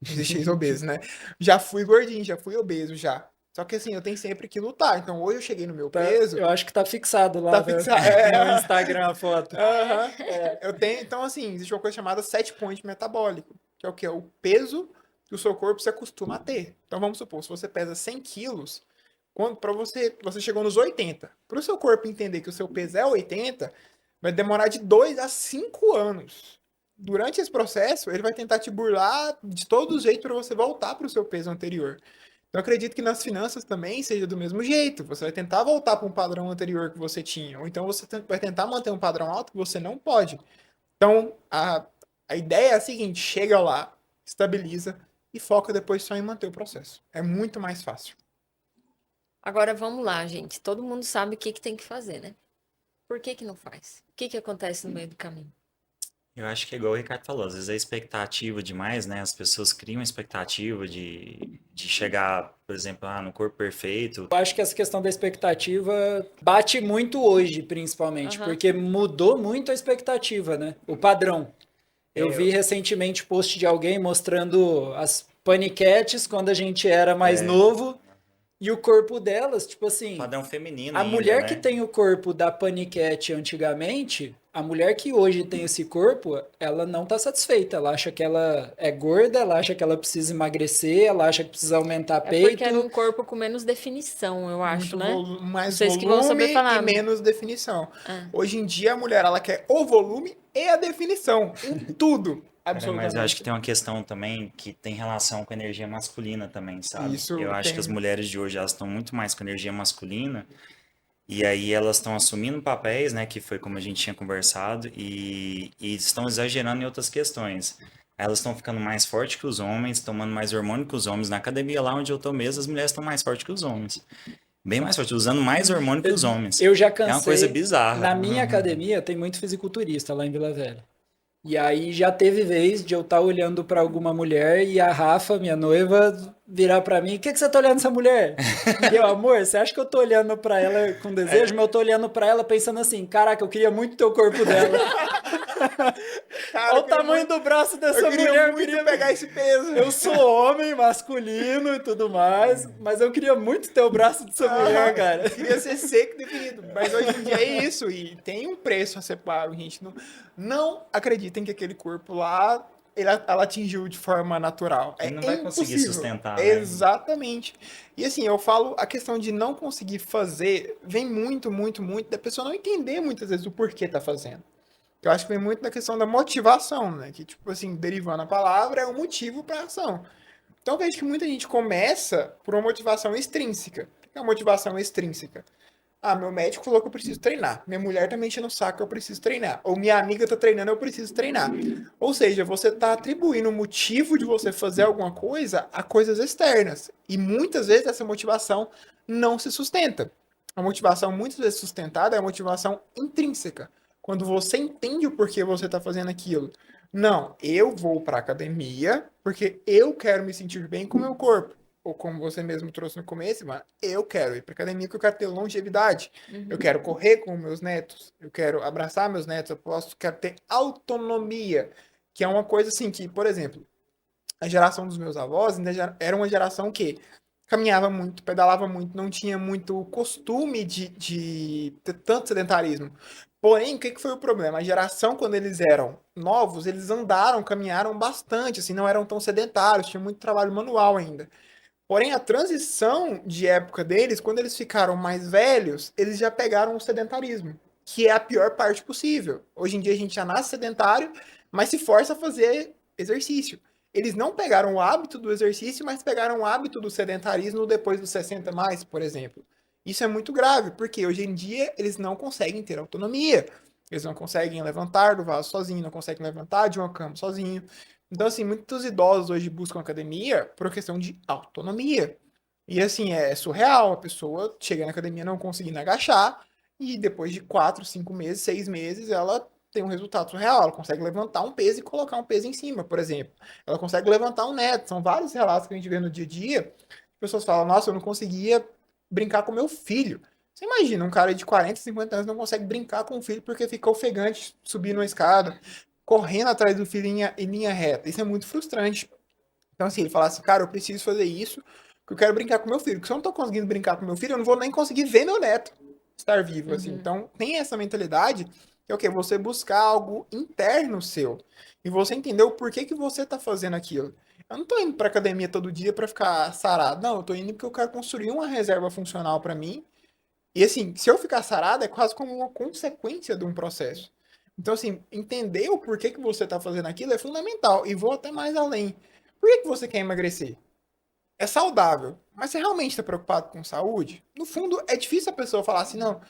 Existe ex-obeso, né? Já fui gordinho, já fui obeso, já. Só que assim, eu tenho sempre que lutar. Então, hoje eu cheguei no meu peso. Eu acho que tá fixado lá Tá fixado. no Instagram a foto. Aham, eu tenho, então, assim, existe uma coisa chamada set point metabólico, que é o que? É o peso que o seu corpo se acostuma a ter. Então, vamos supor, se você pesa 100 quilos, quando para você chegou nos 80. Para o seu corpo entender que o seu peso é 80, vai demorar de 2 a 5 anos. Durante esse processo, ele vai tentar te burlar de todo jeito para você voltar para o seu peso anterior. Então, eu acredito que nas finanças também seja do mesmo jeito. Você vai tentar voltar para um padrão anterior que você tinha, ou então você vai tentar manter um padrão alto que você não pode. Então, a ideia é a seguinte: chega lá, estabiliza e foca depois só em manter o processo. É muito mais fácil. Agora vamos lá, gente. Todo mundo sabe o que que tem que fazer, né? Por que que não faz? O que que acontece no meio do caminho? Eu acho que é igual o Ricardo falou, às vezes é expectativa demais, né? As pessoas criam expectativa de chegar, por exemplo, no corpo perfeito. Eu acho que essa questão da expectativa bate muito hoje, principalmente, Aham. porque mudou muito a expectativa, né? O padrão. Eu vi recentemente post de alguém mostrando as paniquetes quando a gente era mais novo e o corpo delas, tipo assim, Padrão feminino a ainda, mulher né? que tem o corpo da paniquete antigamente, a mulher que hoje tem esse corpo, ela não tá satisfeita. Ela acha que ela é gorda, ela acha que ela precisa emagrecer, ela acha que precisa aumentar É peito. porque era um corpo com menos definição, eu acho, né? Mais Vocês que vão saber volume falar. e menos definição. É. Hoje em dia, a mulher ela quer o volume e a definição. Em tudo. Cara, Absolutamente. mas eu acho que tem uma questão também que tem relação com a energia masculina também, sabe? Isso Eu acho tem. que as mulheres de hoje, elas estão muito mais com energia masculina e aí elas estão assumindo papéis, né, que foi como a gente tinha conversado e estão exagerando em outras questões. Elas estão ficando mais fortes que os homens, tomando mais hormônio que os homens. Na academia lá onde eu tô mesmo, as mulheres estão mais fortes que os homens. Bem mais fortes, usando mais hormônio que os homens. Eu já É cansei. uma coisa bizarra. Na minha academia tem muito fisiculturista lá em Vila Velha. E aí já teve vez de eu estar olhando para alguma mulher e a Rafa, minha noiva, virar para mim: o que você tá olhando essa mulher? E eu, amor, você acha que eu tô olhando para ela com desejo? Mas eu tô olhando para ela pensando assim: caraca, eu queria muito ter o corpo dela. Cara, Olha o tamanho do braço dessa eu queria mulher. muito pegar esse peso. Eu sou homem, masculino e tudo mais, mas eu queria muito ter o braço dessa mulher, cara. Queria ser seco e definido. Mas hoje em dia é isso. E tem um preço a ser pago, gente. Não acreditem que aquele corpo lá ela atingiu de forma natural. E É não vai conseguir impossível. sustentar, né? Exatamente. E assim, eu falo, a questão de não conseguir fazer vem muito, muito, muito da pessoa não entender muitas vezes o porquê tá fazendo. Eu acho que vem muito da questão da motivação, né? Que, tipo assim, derivando a palavra, é o motivo para ação. Então, eu vejo que muita gente começa por uma motivação extrínseca. O que é a motivação extrínseca? Ah, meu médico falou que eu preciso treinar. Minha mulher tá me enchendo o saco, eu preciso treinar. Ou minha amiga tá treinando, eu preciso treinar. Ou seja, você tá atribuindo o motivo de você fazer alguma coisa a coisas externas. E muitas vezes essa motivação não se sustenta. A motivação muitas vezes sustentada é a motivação intrínseca. Quando você entende o porquê você tá fazendo aquilo. Não, eu vou pra academia porque eu quero me sentir bem com o meu corpo. Ou como você mesmo trouxe no começo, mano, eu quero ir pra academia porque eu quero ter longevidade. Eu quero correr com meus netos. Eu quero abraçar meus netos. Quero ter autonomia. Que é uma coisa assim que, por exemplo, a geração dos meus avós ainda era uma geração que caminhava muito, pedalava muito, não tinha muito costume de ter tanto sedentarismo. Porém, o que foi o problema? A geração, quando eles eram novos, eles andaram, caminharam bastante, assim, não eram tão sedentários, tinha muito trabalho manual ainda. Porém, a transição de época deles, quando eles ficaram mais velhos, eles já pegaram o sedentarismo, que é a pior parte possível. Hoje em dia a gente já nasce sedentário, mas se força a fazer exercício. Eles não pegaram o hábito do exercício, mas pegaram o hábito do sedentarismo depois dos 60 mais, por exemplo. Isso é muito grave, porque hoje em dia eles não conseguem ter autonomia. Eles não conseguem levantar do vaso sozinho, não conseguem levantar de uma cama sozinho. Então, assim, muitos idosos hoje buscam academia por questão de autonomia. E, assim, é surreal. A pessoa chega na academia não conseguindo agachar e depois de 4, 5 meses, 6 meses, ela tem um resultado surreal. Ela consegue levantar um peso e colocar um peso em cima, por exemplo. Ela consegue levantar um neto. São vários relatos que a gente vê no dia a dia. As pessoas falam, nossa, eu não conseguia brincar com meu filho. Você imagina, um cara de 40, 50 anos não consegue brincar com o filho porque fica ofegante subindo uma escada, correndo atrás do filho em linha reta. Isso é muito frustrante. Então, assim, ele fala assim, cara, eu preciso fazer isso, porque eu quero brincar com meu filho. Porque se eu não tô conseguindo brincar com meu filho, eu não vou nem conseguir ver meu neto estar vivo, assim. Então, tem essa mentalidade, que é o quê? Você buscar algo interno seu. E você entender o porquê que você tá fazendo aquilo. Eu não tô indo pra academia todo dia pra ficar sarado. Não, eu tô indo porque eu quero construir uma reserva funcional pra mim. E assim, se eu ficar sarado, é quase como uma consequência de um processo. Então, assim, entender o porquê que você está fazendo aquilo é fundamental. E vou até mais além. Por que você quer emagrecer? É saudável, mas você realmente está preocupado com saúde? No fundo, é difícil a pessoa falar assim, não.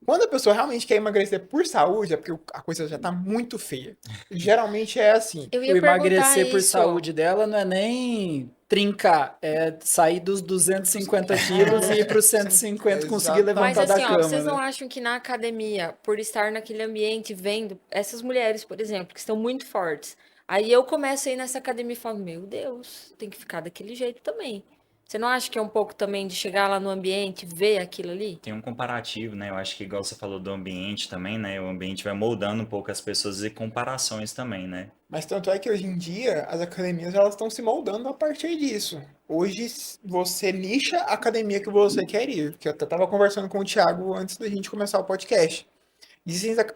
Quando a pessoa realmente quer emagrecer por saúde, é porque a coisa já está muito feia. Geralmente é assim. Eu O ia perguntar emagrecer por isso. saúde dela não é nem trincar, é sair dos 250 quilos e ir para os 150 conseguir Mas levantar da assim, ó, cama, vocês não né? acham que na academia, por estar naquele ambiente, vendo essas mulheres, por exemplo, que estão muito fortes, aí eu começo a ir nessa academia e falo, meu Deus, tem que ficar daquele jeito também. Você não acha que é um pouco também de chegar lá no ambiente, ver aquilo ali? Tem um comparativo, né? Eu acho que igual você falou do ambiente também, né? O ambiente vai moldando um pouco as pessoas e comparações também, né? Mas tanto é que hoje em dia as academias elas estão se moldando a partir disso. Hoje você nicha a academia que você quer ir. Que eu até estava conversando com o Thiago antes da gente começar o podcast.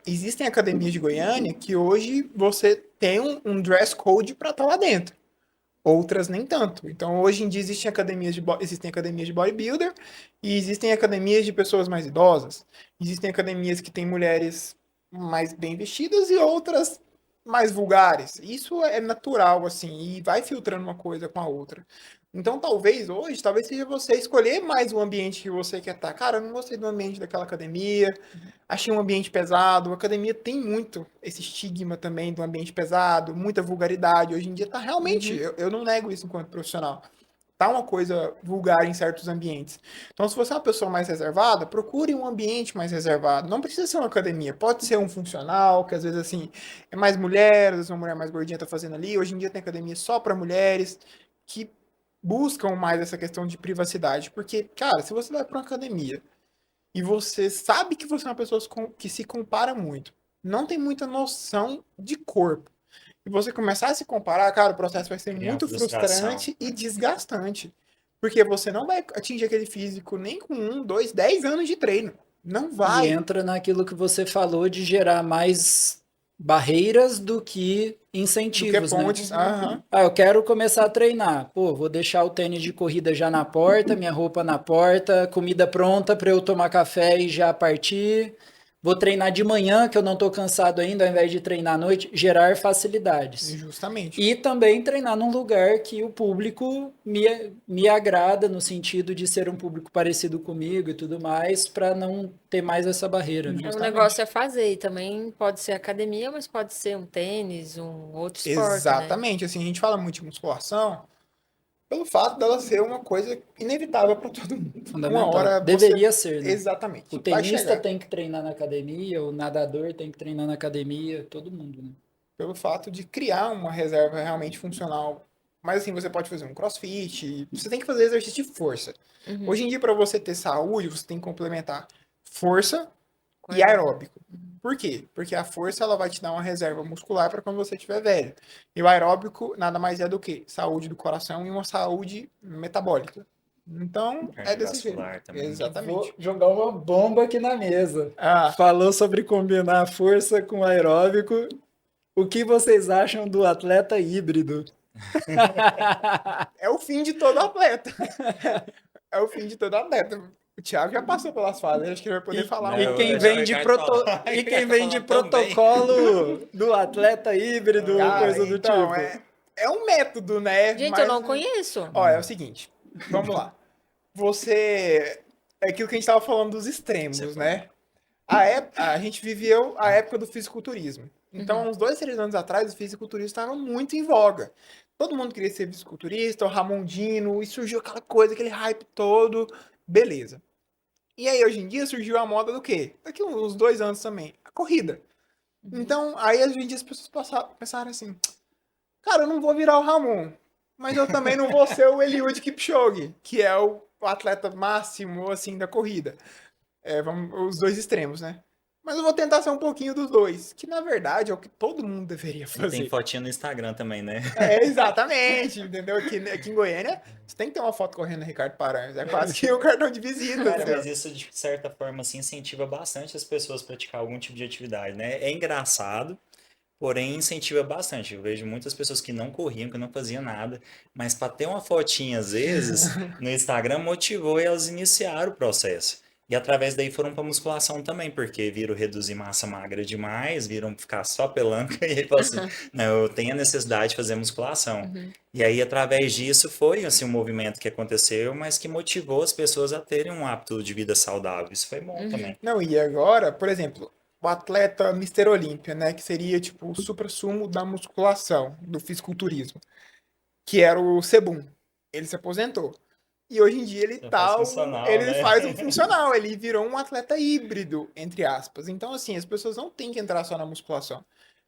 Existem academias de Goiânia que hoje você tem um dress code para estar lá dentro. Outras nem tanto. Então, hoje em dia existem academias de bodybuilder e existem academias de pessoas mais idosas. Existem academias que têm mulheres mais bem vestidas e outras mais vulgares. Isso é natural, assim, e vai filtrando uma coisa com a outra. Então, talvez seja você escolher mais o ambiente que você quer estar. Cara, eu não gostei do ambiente daquela academia, achei um ambiente pesado. A academia tem muito esse estigma também do ambiente pesado, muita vulgaridade. Hoje em dia tá realmente, eu não nego isso enquanto profissional. Tá uma coisa vulgar em certos ambientes. Então, se você é uma pessoa mais reservada, procure um ambiente mais reservado. Não precisa ser uma academia, pode ser um funcional, que às vezes assim é mais mulher, às vezes uma mulher mais gordinha tá fazendo ali. Hoje em dia tem academia só para mulheres que buscam mais essa questão de privacidade, porque, cara, se você vai para uma academia e você sabe que você é uma pessoa que se compara muito, não tem muita noção de corpo, e você começar a se comparar, cara, o processo vai ser Cria uma muito frustração. frustrante e desgastante. Porque você não vai atingir aquele físico nem com 10 anos de treino. Não E vai. entra naquilo que você falou de gerar mais barreiras do que Do que incentivos, né? pontes. Aham. Ah, eu quero começar a treinar. Pô, vou deixar o tênis de corrida já na porta, minha roupa na porta, comida pronta para eu tomar café e já partir. Vou treinar de manhã, que eu não estou cansado ainda, ao invés de treinar à noite, gerar facilidades. Justamente. E também treinar num lugar que o público me agrada, no sentido de ser um público parecido comigo e tudo mais, para não ter mais essa barreira, né? O Justamente. negócio é fazer, e também pode ser academia, mas pode ser um tênis, um outro esporte, né? Exatamente. Assim, a gente fala muito de musculação pelo fato dela ser uma coisa inevitável para todo mundo. Uma Fundamental. hora você... Deveria ser, né? Exatamente. O Vai tenista chegar. tem que treinar na academia, o nadador tem que treinar na academia, todo mundo, né? Pelo fato de criar uma reserva realmente funcional. Mas assim, você pode fazer um crossfit, você tem que fazer exercício de força. Uhum. Hoje em dia, para você ter saúde, você tem que complementar força Com e aeróbico. aeróbico. Por quê? Porque a força ela vai te dar uma reserva muscular para quando você estiver velho. E o aeróbico nada mais é do que saúde do coração e uma saúde metabólica. Então, é desse jeito. Cardiovascular também. Exatamente. Vou jogar uma bomba aqui na mesa. Ah, Falou sobre combinar força com aeróbico. O que vocês acham do atleta híbrido? é o fim de todo atleta. É o fim de todo atleta. O Thiago já passou pelas fases, acho que ele vai poder falar. Não, E eu quem deixar o vem de, Ricardo falar. e Eu quem ia vem de falar também. protocolo do atleta híbrido, Cara, coisa do então, tipo. é um método, né? Gente, Mas, eu não conheço. ó, é o seguinte, vamos lá. Você. É aquilo que a gente estava falando dos extremos, Você né? A gente viveu a época do fisiculturismo. Então, há uns 2, 3 anos atrás, o fisiculturismo estava muito em voga. Todo mundo queria ser fisiculturista, o Ramondino, e surgiu aquela coisa, aquele hype todo. Beleza. E aí, hoje em dia, surgiu a moda do quê? Daqui uns 2 anos também, a corrida. Então, aí hoje em dia as pessoas pensaram assim, cara, eu não vou virar o Ramon, mas eu também não vou ser o Eliud Kipchoge, que é o atleta máximo, assim, da corrida. Os dois extremos, né? Mas eu vou tentar ser um pouquinho dos dois, que na verdade é o que todo mundo deveria E tem fazer. fotinha no Instagram também, né? Exatamente, entendeu? Aqui em Goiânia, você tem que ter uma foto correndo no Ricardo Paranhos, é quase que o cartão de visita. Cara, seu. mas isso de certa forma assim incentiva bastante as pessoas a praticar algum tipo de atividade, né? É engraçado, porém incentiva bastante. Eu vejo muitas pessoas que não corriam, que não faziam nada, mas para ter uma fotinha às vezes no Instagram motivou elas a iniciar o processo. E através daí foram para musculação também, porque viram reduzir massa magra demais, viram ficar só pelanca e aí falaram assim, não, eu tenho a necessidade de fazer musculação. E aí através disso foi assim um movimento que aconteceu, mas que motivou as pessoas a terem um hábito de vida saudável. Isso foi bom também. Não, e agora, por exemplo, o atleta Mister Olímpia, né, que seria tipo o suprassumo da musculação, do fisiculturismo, que era o Sebum. Ele se aposentou. E hoje em dia ele Já faz funcional, ele né? faz um funcional, ele virou um atleta híbrido, entre aspas. Então, assim, as pessoas não têm que entrar só na musculação.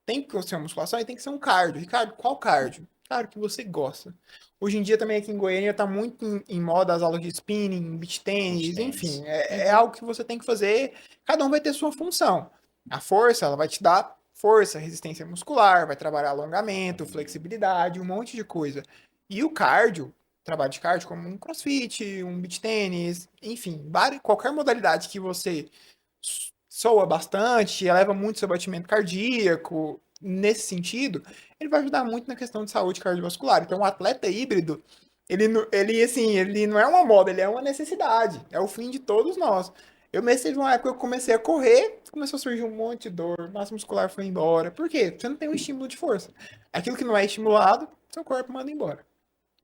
Tem que ser uma musculação e tem que ser um cardio. Ricardo, qual cardio? Claro que você gosta. Hoje em dia também aqui em Goiânia tá muito em moda as aulas de spinning, beach tennis, Beach tennis. enfim, é algo que você tem que fazer. Cada um vai ter sua função. A força, ela vai te dar força, resistência muscular, vai trabalhar alongamento, flexibilidade, um monte de coisa. E o cardio, trabalho de cardio, como um crossfit, um beach tênis, enfim, qualquer modalidade que você soa bastante, eleva muito seu batimento cardíaco, nesse sentido, ele vai ajudar muito na questão de saúde cardiovascular. Então, o atleta híbrido, ele não é uma moda, ele é uma necessidade, é o fim de todos nós. Eu mesmo teve uma época que eu comecei a correr, começou a surgir um monte de dor, massa muscular foi embora. Por quê? Você não tem um estímulo de força. Aquilo que não é estimulado, seu corpo manda embora.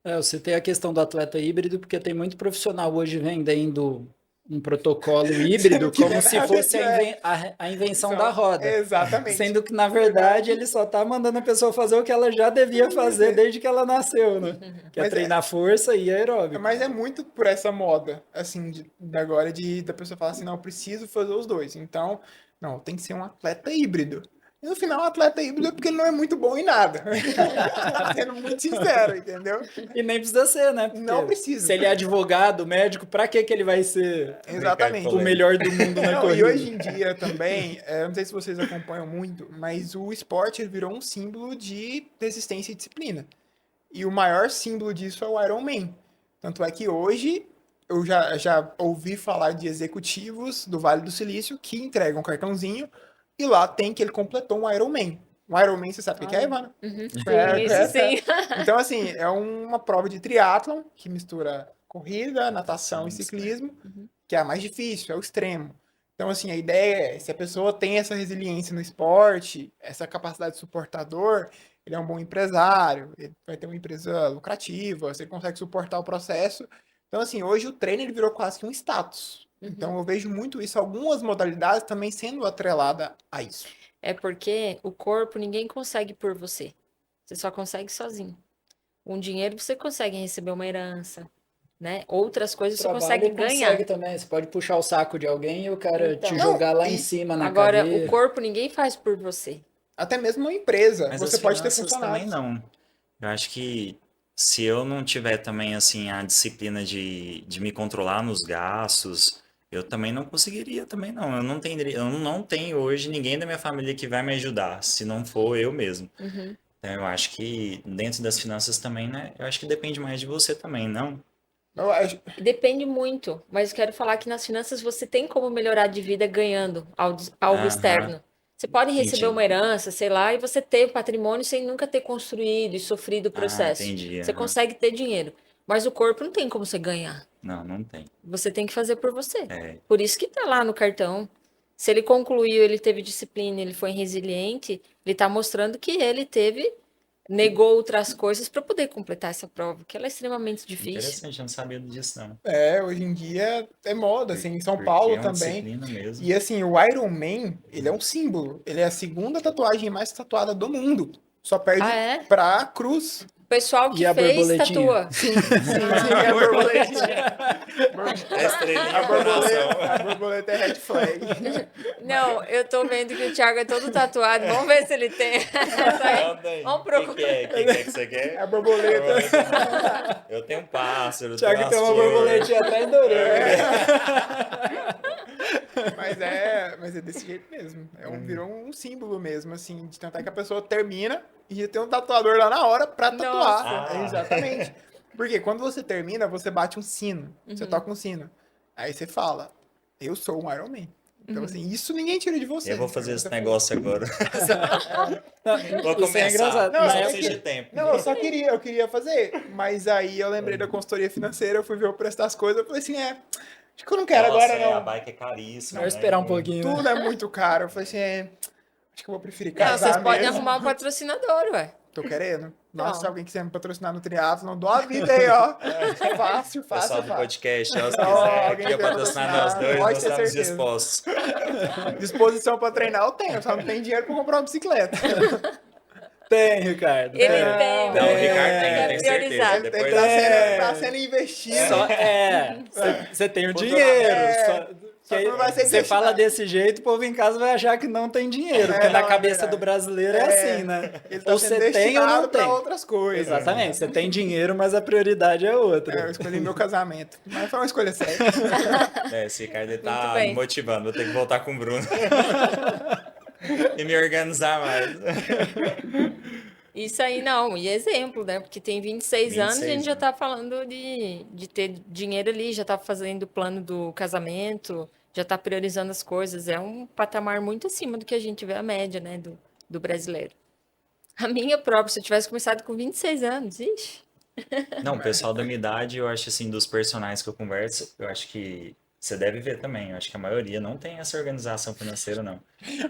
Eu citei a questão do atleta híbrido, porque tem muito profissional hoje vendendo um protocolo híbrido que como se a fosse gente a invenção da roda. Exatamente. Sendo que, na verdade, ele só tá mandando a pessoa fazer o que ela já devia fazer desde que ela nasceu, né? Que é Mas treinar força e aeróbico. Mas é muito por essa moda, assim, agora da pessoa falar assim, não, eu preciso fazer os dois. Então, não, tem que ser um atleta híbrido. E no final, o atleta híbrido é porque ele não é muito bom em nada. Sendo muito sincero, entendeu? E nem precisa ser, né? Porque Não precisa. se ele é advogado, médico, pra que ele vai ser Exatamente. o melhor do mundo na Não, e corrida? hoje em dia também, eu não sei se vocês acompanham muito, mas o esporte ele virou um símbolo de resistência e disciplina. E o maior símbolo disso é o Iron Man. Tanto é que hoje eu já ouvi falar de executivos do Vale do Silício que entregam cartãozinho e lá tem que ele completou um Ironman. Um Ironman, você sabe o que é, Ivana? Uhum. É, Isso sim. Então, assim, é uma prova de triatlon que mistura corrida, natação e Sim, ciclismo, Uhum. que é a mais difícil, é o extremo. Então, assim, a ideia é, se a pessoa tem essa resiliência no esporte, essa capacidade de suportador, ele é um bom empresário, ele vai ter uma empresa lucrativa, você consegue suportar o processo. Então, assim, hoje o treino ele virou quase que um status. Então, eu vejo muito isso, algumas modalidades também sendo atrelada a isso. É porque o corpo ninguém consegue por você. Você só consegue sozinho. Um dinheiro você consegue receber uma herança, né? Outras coisas você consegue Trabalho ganhar. consegue também. Você pode puxar o saco de alguém e o cara Então. te Não, jogar lá e em cima na Agora, o cadeia. corpo ninguém faz por você. até mesmo uma empresa, Mas você as pode ter finanças também funcionários. não. Eu acho que se eu não tiver também assim a disciplina de me controlar nos gastos, eu também não conseguiria também não. Eu não tenho hoje ninguém da minha família que vai me ajudar, se não for eu mesmo. Uhum. Então eu acho que dentro das finanças também, né? Eu acho que depende mais de você também, não? Eu acho, Depende muito, mas quero falar que nas finanças você tem como melhorar de vida ganhando algo Aham, externo. Você pode receber entendi. uma herança, sei lá, e você ter patrimônio sem nunca ter construído e sofrido o Ah, processo. entendi. Você Aham. consegue ter dinheiro, mas o corpo não tem como você ganhar. Não, não tem. Você tem que fazer por você. É, Por isso que tá lá no cartão. Se ele concluiu, ele teve disciplina, ele foi resiliente, ele tá mostrando que ele negou outras coisas para poder completar essa prova, que ela é extremamente difícil. interessante, eu não sabia disso não. hoje em dia é moda, assim, em São Porque Paulo é uma também. disciplina mesmo. E assim, o Iron Man, ele é um símbolo. Ele é a segunda tatuagem mais tatuada do mundo. Só perde Ah, é? pra cruz. O pessoal que E a fez borboletinha? tatua. Sim, a borboletinha. A estrelinha A do coração. borboleta é red flag. Não, eu tô vendo que o Thiago é todo tatuado. Vamos ver se ele tem. Essa aí. Não tem. Vamos O procurar. que é? O que é que você quer? A borboleta. Borboleta não. Eu tenho um pássaro, Thiago tenho tem umas uma flores. borboletinha atrás da orelha. Mas é desse jeito mesmo. Virou um símbolo mesmo, assim, de tentar que a pessoa termina e já tem um tatuador lá na hora pra tatuar. Nossa. Exatamente. Porque quando você termina, você bate um sino. Você toca um sino. Aí você fala, eu sou um Iron Man. Então, assim, isso ninguém tira de você. Eu vou fazer esse Você negócio agora. Vou Isso é começar. engraçado. Não, Na Só é preciso que- de tempo. Não, eu queria fazer. Mas aí eu lembrei da consultoria financeira, eu fui ver o preço das coisas, eu falei assim, acho que eu não quero Nossa, agora, não. a bike é caríssima, Vamos né? esperar um pouquinho, né? Tudo é muito caro. Eu falei assim, acho que eu vou preferir Não, casar vocês podem mesmo. arrumar um patrocinador, ué. Tô querendo. Nossa, Não. se alguém quiser me patrocinar no triatlo, não dou a vida aí, ó. Fácil, Pessoal fácil, do fácil. podcast, ó, se Ó, quiser alguém aqui quer patrocinar nós patrocinar, dois, pode nós ter estamos certeza. dispostos. Disposição pra treinar eu tenho, só não tenho dinheiro pra comprar uma bicicleta. Tem, Ricardo. Ele tem. tem. Não, o ele Ricardo tem, eu quer tenho priorizar. certeza. Depois Tá sendo investido. Só, você tem o Quando dinheiro. é, só que não vai ser Você fala destinado. desse jeito, o povo em casa vai achar que não tem dinheiro, porque na não, é cabeça verdade. do brasileiro é assim, né? Ele tá Ou sendo você tem ou não destinado pra tem. outras coisas. Exatamente, você tem dinheiro, mas a prioridade é outra. Eu escolhi meu casamento. Mas foi uma escolha certa. Esse Ricardo ele Muito tá bem. me motivando, vou ter que voltar com o Bruno. E me organizar mais. Isso aí não, e exemplo, né? Porque tem 26 anos e a 26 gente já anos. tá falando de ter dinheiro ali, já tá fazendo o plano do casamento, já tá priorizando as coisas. É um patamar muito acima do que a gente vê a média, né, do brasileiro. A minha própria, se eu tivesse começado com 26 anos, ixi. Não, o pessoal da minha idade, eu acho assim, dos personagens que eu converso, eu acho que você deve ver também. Eu acho que a maioria não tem essa organização financeira, não.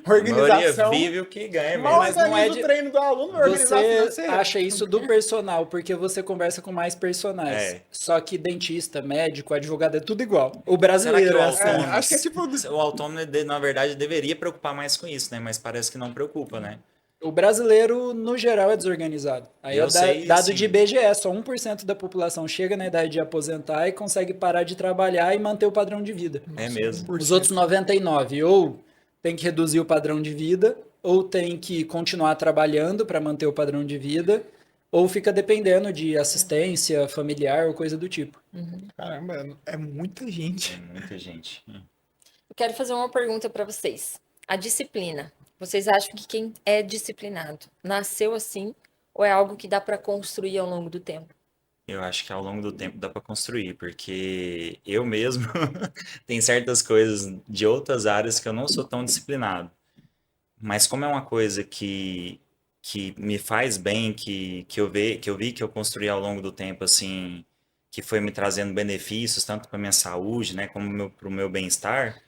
A maioria Organização. vive o que ganha Mal mesmo. Mas não é organiza de- o treino do aluno, vai organizar Você financeiro. acha isso do personal, porque você conversa com mais personagens. É. Só que dentista, médico, advogado é tudo igual. O Será que brasileiro o é assim. autônomo, acho que é tipo- o autônomo, na verdade, deveria preocupar mais com isso, né? Mas parece que não preocupa, né? O brasileiro, no geral, é desorganizado. Aí Eu é sei, dado assim. de IBGE, só 1% da população chega na idade de aposentar e consegue parar de trabalhar e manter o padrão de vida. É mesmo. Os outros 99 ou tem que reduzir o padrão de vida, ou tem que continuar trabalhando para manter o padrão de vida, ou fica dependendo de assistência familiar ou coisa do tipo. Caramba, é muita gente. Tem muita gente. Eu quero fazer uma pergunta para vocês. A disciplina. Vocês acham que quem é disciplinado nasceu assim ou é algo que dá para construir ao longo do tempo? Eu acho que ao longo do tempo dá para construir, porque eu mesmo tem certas coisas de outras áreas que eu não sou tão disciplinado. Mas como é uma coisa que me faz bem, que eu vi que eu construí ao longo do tempo, assim, que foi me trazendo benefícios, tanto para minha saúde, né, como para o meu bem-estar,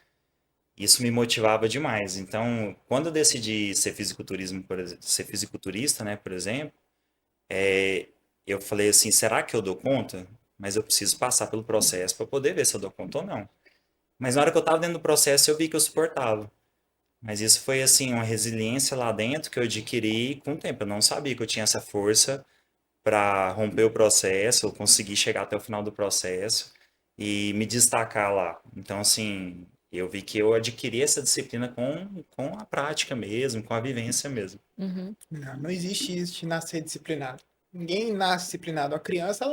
isso me motivava demais. Então, quando eu decidi ser fisiculturismo, ser fisiculturista, né, por exemplo, é, eu falei assim, será que eu dou conta? Mas eu preciso passar pelo processo para poder ver se eu dou conta ou não. Mas na hora que eu estava dentro do processo, eu vi que eu suportava. Mas isso foi assim, uma resiliência lá dentro que eu adquiri com o tempo. Eu não sabia que eu tinha essa força para romper o processo, ou conseguir chegar até o final do processo e me destacar lá. Então, assim, eu vi que eu adquiri essa disciplina com a prática mesmo, com a vivência mesmo. Uhum. Não existe isso de nascer disciplinado. Ninguém nasce disciplinado. A criança,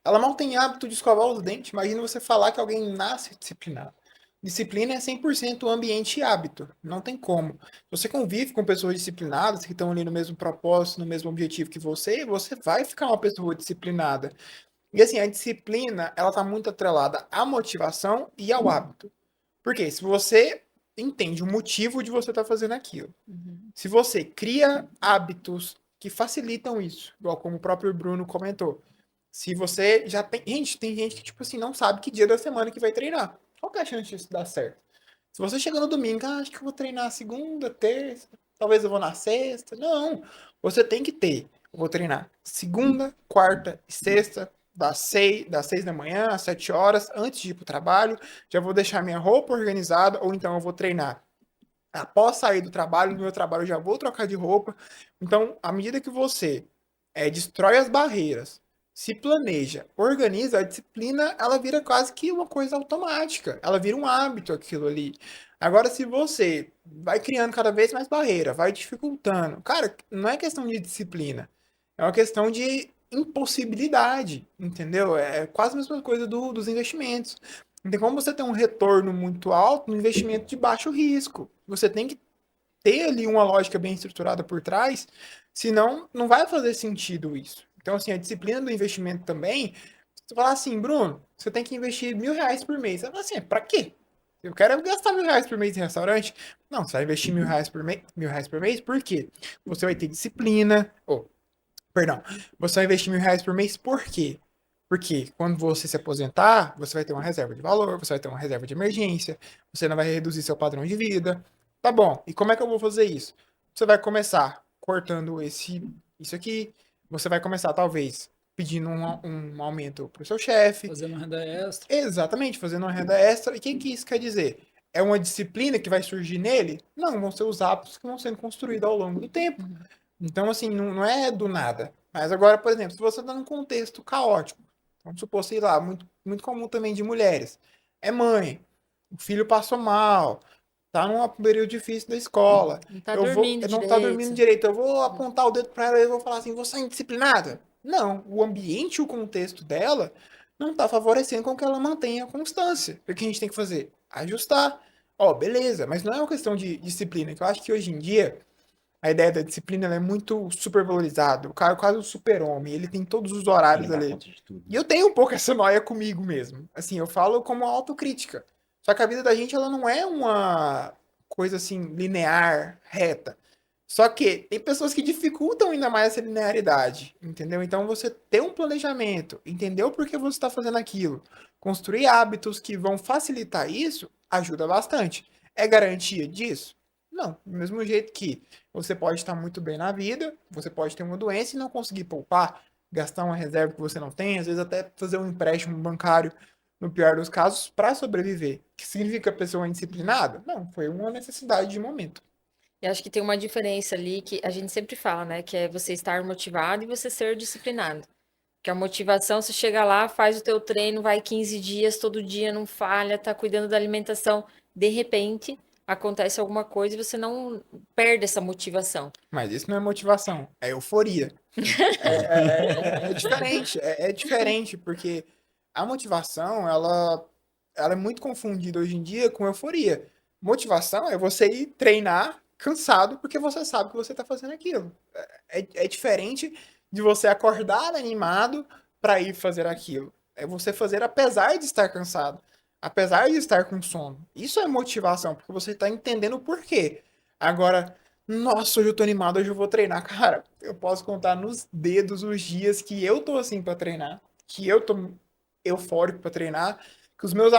ela mal tem hábito de escovar os dentes. Imagina você falar que alguém nasce disciplinado. Disciplina é 100% ambiente e hábito. Não tem como. Se você convive com pessoas disciplinadas que estão ali no mesmo propósito, no mesmo objetivo que você vai ficar uma pessoa disciplinada. E assim, a disciplina, ela tá muito atrelada à motivação e ao hábito. Porque se você entende o motivo de você estar fazendo aquilo, Uhum. se você cria hábitos que facilitam isso, igual como o próprio Bruno comentou. Se você já tem. Gente, tem gente que, tipo assim, não sabe que dia da semana que vai treinar. Qual que é a chance disso dar certo? Se você chega no domingo, acho que eu vou treinar segunda, terça, talvez eu vou na sexta. Não. Você tem que ter. Eu vou treinar segunda, quarta e sexta, das seis da manhã às 7 horas, antes de ir pro trabalho. Já vou deixar minha roupa organizada, ou então eu vou treinar após sair do trabalho, no meu trabalho eu já vou trocar de roupa. Então, à medida que você destrói as barreiras, se planeja, organiza, a disciplina, ela vira quase que uma coisa automática. Ela vira um hábito aquilo ali. Agora, se você vai criando cada vez mais barreira, vai dificultando, cara, não é questão de disciplina, é uma questão de impossibilidade, entendeu? É quase a mesma coisa dos investimentos. Não tem como você ter um retorno muito alto no investimento de baixo risco. Você tem que ter ali uma lógica bem estruturada por trás, senão não vai fazer sentido isso. Então, assim, a disciplina do investimento também, você falar assim, Bruno, você tem que investir R$ 1.000 por mês. Você fala assim, pra quê? Eu quero gastar R$ 1.000 por mês em restaurante. Não, você vai investir R$ 1.000 por mês, por quê? Você vai ter disciplina, perdão, você vai investir R$ 1.000 por mês, por quê? Porque quando você se aposentar, você vai ter uma reserva de valor, você vai ter uma reserva de emergência, você não vai reduzir seu padrão de vida. Tá bom, e como é que eu vou fazer isso? Você vai começar cortando isso aqui, você vai começar, talvez, pedindo um aumento para o seu chefe. Fazendo uma renda extra. Exatamente, fazendo uma renda extra. E o que isso quer dizer? É uma disciplina que vai surgir nele? Não, vão ser os hábitos que vão sendo construídos ao longo do tempo. Então, assim, não é do nada. Mas agora, por exemplo, se você está num contexto caótico, vamos supor, sei lá, muito, muito comum também de mulheres, é mãe, o filho passou mal, tá num período difícil da escola, Não tá dormindo não tá dormindo direito. direito, eu vou apontar o dedo para ela e eu vou falar assim, você é indisciplinada? Não, o ambiente e o contexto dela não tá favorecendo com que ela mantenha a constância. O que a gente tem que fazer? Ajustar. Ó, beleza, mas não é uma questão de disciplina, que eu acho que hoje em dia a ideia da disciplina ela é muito supervalorizada. O cara é quase um super-homem, ele tem todos os horários Ele dá ali. conta de tudo. E eu tenho um pouco essa noia comigo mesmo. Assim, eu falo como autocrítica. Só que a vida da gente, ela não é uma coisa assim, linear, reta. Só que tem pessoas que dificultam ainda mais essa linearidade, entendeu? Então você ter um planejamento, entender o porquê você está fazendo aquilo, construir hábitos que vão facilitar isso, ajuda bastante. É garantia disso? Não. Do mesmo jeito que você pode estar muito bem na vida, você pode ter uma doença e não conseguir poupar, gastar uma reserva que você não tem, às vezes até fazer um empréstimo bancário, no pior dos casos, para sobreviver. Que significa a pessoa indisciplinada? Não, foi uma necessidade de momento. Eu acho que tem uma diferença ali que a gente sempre fala, né? Que é você estar motivado e você ser disciplinado. Que a motivação, você chega lá, faz o teu treino, vai 15 dias, todo dia, não falha, tá cuidando da alimentação. De repente, acontece alguma coisa e você não perde essa motivação. Mas isso não é motivação, é euforia. É diferente, é diferente, porque a motivação, ela é muito confundida hoje em dia com euforia. Motivação é você ir treinar cansado porque você sabe que você está fazendo aquilo. É diferente de você acordar animado para ir fazer aquilo. É você fazer apesar de estar cansado, apesar de estar com sono. Isso é motivação, porque você está entendendo o porquê. Agora, nossa, hoje eu tô animado, hoje eu vou treinar. Cara, eu posso contar nos dedos os dias que eu tô assim pra treinar, que eu tô eufórico pra treinar, que os meus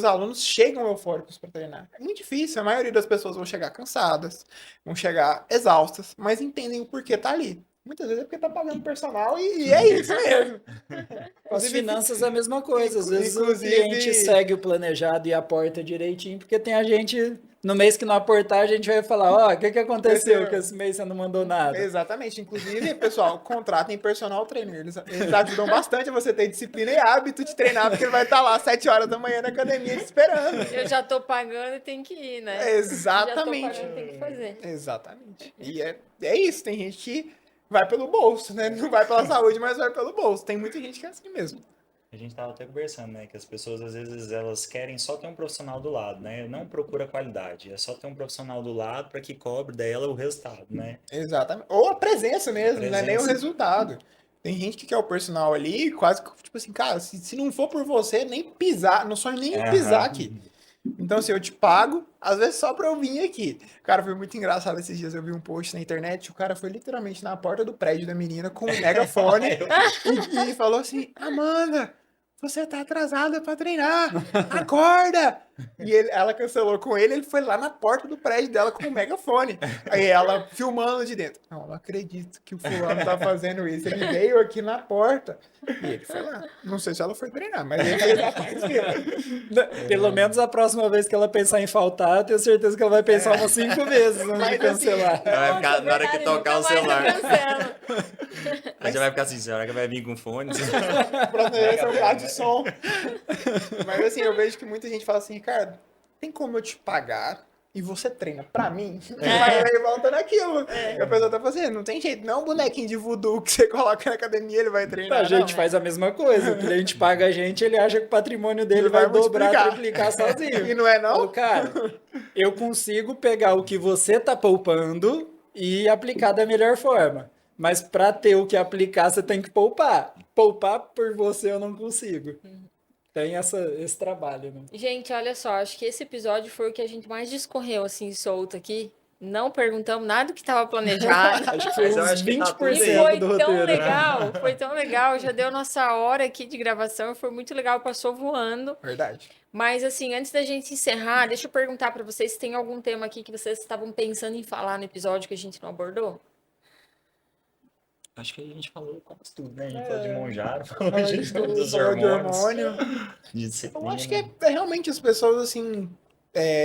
alunos chegam eufóricos pra treinar. É muito difícil, a maioria das pessoas vão chegar cansadas, vão chegar exaustas, mas entendem o porquê tá ali. Muitas vezes é porque tá pagando personal e é isso mesmo. As Inclusive, finanças é a mesma coisa. Às vezes o cliente inclusive, segue o planejado e aporta direitinho, porque tem a gente, no mês que não aportar, a gente vai falar, ó, o que que aconteceu que esse mês você não mandou nada? exatamente. Inclusive, pessoal, contratem personal trainer. Eles ajudam bastante a você ter disciplina e hábito de treinar, porque ele vai estar lá às 7 horas da manhã na academia te esperando. Eu já tô pagando e tem que ir, né? Já tô Exatamente. pagando, tem que fazer. Exatamente. E é isso. Tem gente que vai pelo bolso, né? Não vai pela saúde, mas vai pelo bolso. Tem muita gente que é assim mesmo. A gente tava até conversando, né? Que as pessoas, às vezes, elas querem só ter um profissional do lado, né? Não procura qualidade. É só ter um profissional do lado para que cobre dela o resultado, né? Exatamente. Ou a presença mesmo, não é nem o Presença. resultado. Tem gente que quer o personal ali, quase que, tipo assim, cara, se não for por você, nem pisar, não sonho nem em pisar Aham. aqui. Então, assim, eu te pago, às vezes só pra eu vir aqui. Cara, foi muito engraçado esses dias. Eu vi um post na internet, o cara foi literalmente na porta do prédio da menina com um megafone e falou assim: Amanda, você tá atrasada pra treinar, acorda! E ela cancelou com ele foi lá na porta do prédio dela com um megafone. Aí ela filmando de dentro. Não acredito que o fulano tá fazendo isso. Ele veio aqui na porta. E ele foi lá. Não sei se ela foi treinar, mas ele fez a parte dele. Pelo menos a próxima vez que ela pensar em faltar, eu tenho certeza que ela vai pensar umas 5 vezes antes de Mas, assim, cancelar. Ela vai ficar, Nossa, na hora que verdade, tocar o nunca mais eu celular, cancelo. aí já vai ficar assim, será que vai vir com fone? Próxima vez é um carro de som. Mas assim, eu vejo que muita gente fala assim, Ricardo, tem como eu te pagar e você treina pra mim? Vai e volta naquilo. E a pessoa tá fazendo, não tem jeito. Não é um bonequinho de voodoo que você coloca na academia ele vai treinar. A gente não. faz a mesma coisa. O cliente paga a gente, ele acha que o patrimônio dele Ele vai vai dobrar, multiplicar. triplicar sozinho. E não é não? Falou, cara, eu consigo pegar o que você tá poupando e aplicar da melhor forma. Mas para ter o que aplicar, você tem que poupar. Poupar por você eu não consigo. Tem esse trabalho, né? Gente, olha só, acho que esse episódio foi o que a gente mais discorreu assim, solto aqui. Não perguntamos nada do que estava planejado. Acho que foi Mas eu uns acho que tá tudo E 20% foi do tão roteiro. legal, foi tão legal. Já deu nossa hora aqui de gravação, foi muito legal, passou voando. Verdade. Mas assim, antes da gente encerrar, deixa eu perguntar para vocês se tem algum tema aqui que vocês estavam pensando em falar no episódio que a gente não abordou. Acho que a gente falou quase tudo, né? A gente falou de Monjaro, falou Falou de, de tudo, dos falou de hormônios, hormônio. de Eu disciplina. acho que é realmente as pessoas, assim,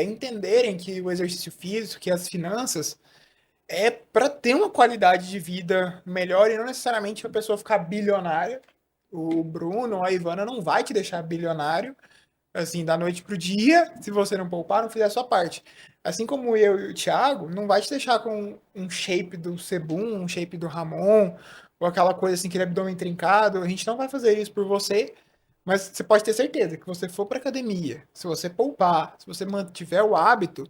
entenderem que o exercício físico, que as finanças, é para ter uma qualidade de vida melhor e não necessariamente para a pessoa ficar bilionária. O Bruno ou a Ivana não vai te deixar bilionário, assim, da noite pro dia, se você não poupar, não fizer a sua parte. Assim como eu e o Thiago, não vai te deixar com um shape do Sebum, um shape do Ramon, ou aquela coisa assim, aquele abdômen trincado. A gente não vai fazer isso por você, mas você pode ter certeza que você for pra academia, se você poupar, se você mantiver o hábito,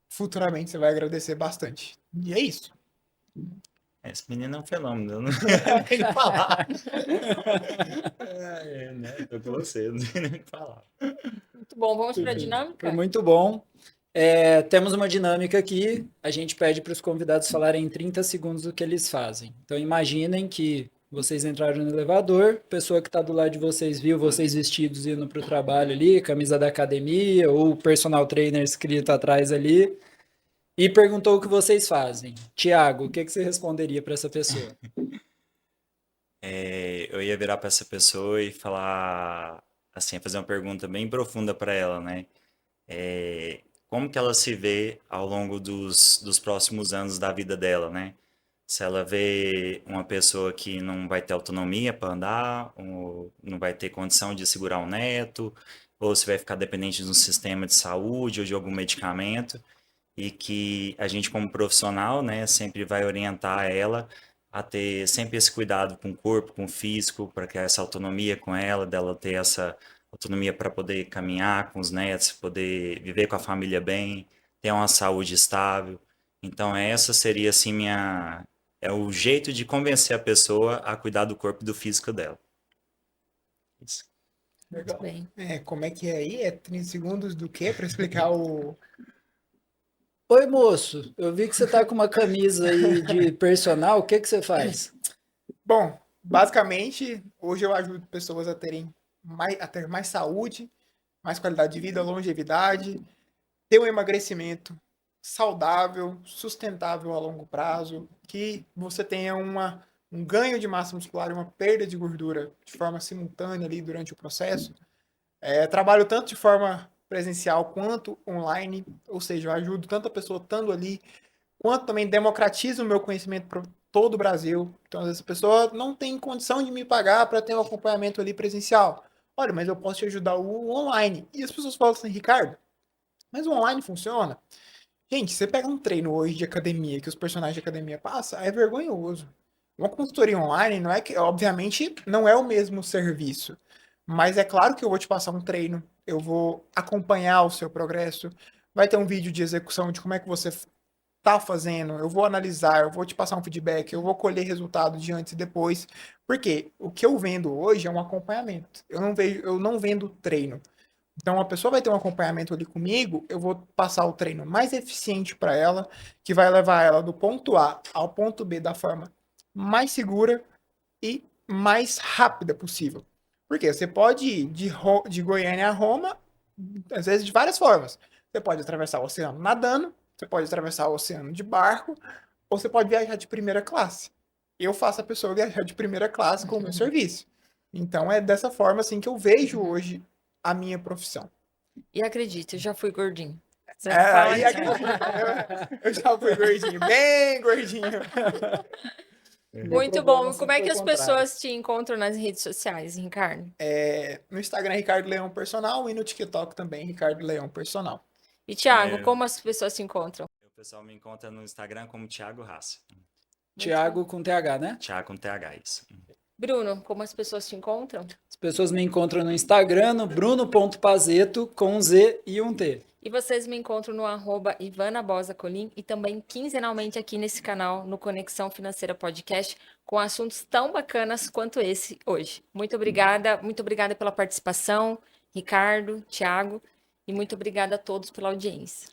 futuramente você vai agradecer bastante. E é isso. Esse menino é um fenômeno, eu não tenho nem o que falar. Né? Tô com você, não tenho nem o que falar. Muito bom, vamos para a Foi dinâmica? muito bom. Temos uma dinâmica aqui. A gente pede para os convidados falarem em 30 segundos o que eles fazem. Então, imaginem que vocês entraram no elevador, a pessoa que está do lado de vocês viu vocês vestidos indo para o trabalho ali, camisa da academia, ou personal trainer escrito atrás ali, e perguntou o que vocês fazem. Tiago, o que você responderia para essa pessoa? Eu ia virar para essa pessoa e falar, assim, fazer uma pergunta bem profunda para ela, né? Como que ela se vê ao longo dos próximos anos da vida dela, né? Se ela vê uma pessoa que não vai ter autonomia para andar, ou não vai ter condição de segurar um neto, ou se vai ficar dependente de um sistema de saúde ou de algum medicamento, e que a gente, como profissional, né, sempre vai orientar ela a ter sempre esse cuidado com o corpo, com o físico, para que essa autonomia com ela, dela ter essa autonomia para poder caminhar com os netos, poder viver com a família bem, ter uma saúde estável. Então, essa seria assim é o jeito de convencer a pessoa a cuidar do corpo e do físico dela. Isso. Muito bem. Como é que é aí? É 30 segundos do quê? Para explicar o. Oi, moço, eu vi que você tá com uma camisa aí de personal, o que que você faz? Bom, basicamente, hoje eu ajudo pessoas a ter mais saúde, mais qualidade de vida, longevidade, ter um emagrecimento saudável, sustentável a longo prazo, que você tenha um ganho de massa muscular e uma perda de gordura de forma simultânea ali durante o processo. Trabalho tanto de forma presencial quanto online, ou seja, eu ajudo tanto a pessoa estando ali, quanto também democratizo o meu conhecimento para todo o Brasil. Então, às vezes a pessoa não tem condição de me pagar para ter um acompanhamento ali presencial. Olha, mas eu posso te ajudar o online. E as pessoas falam assim, Ricardo, mas o online funciona? Gente, você pega um treino hoje de academia que os personagens de academia passam, é vergonhoso. Uma consultoria online não é que, obviamente, não é o mesmo serviço, mas é claro que eu vou te passar um treino, eu vou acompanhar o seu progresso, vai ter um vídeo de execução de como é que você tá fazendo, eu vou analisar, eu vou te passar um feedback, eu vou colher resultado de antes e depois, porque o que eu vendo hoje é um acompanhamento. Eu não vendo treino. Então, a pessoa vai ter um acompanhamento ali comigo, eu vou passar o treino mais eficiente para ela, que vai levar ela do ponto A ao ponto B da forma mais segura e mais rápida possível. Porque você pode ir de Goiânia a Roma, às vezes de várias formas. Você pode atravessar o oceano nadando, você pode atravessar o oceano de barco, ou você pode viajar de primeira classe. Eu faço a pessoa viajar de primeira classe com o meu serviço. Então, é dessa forma assim que eu vejo hoje a minha profissão. E acredite, eu já fui gordinho. Você fala É, isso. eu já fui gordinho, bem gordinho. Meu Muito problema bom. Como sempre é foi que o as contrário. pessoas te encontram nas redes sociais, Ricardo? No Instagram, Ricardo Leão Personal, e no TikTok também, Ricardo Leão Personal. E Thiago, É, como as pessoas te encontram? o pessoal me encontra no Instagram como Thiago Raça. Muito bom. Thiago com TH, né? Thiago com TH, isso. Bruno, como as pessoas te encontram? As pessoas me encontram no Instagram, no bruno.pazeto, com um Z e um T. E vocês me encontram no Ivana Bosa Colim e também quinzenalmente aqui nesse canal, no Conexão Financeira Podcast, com assuntos tão bacanas quanto esse hoje. Muito obrigada pela participação, Ricardo, Thiago, e muito obrigada a todos pela audiência.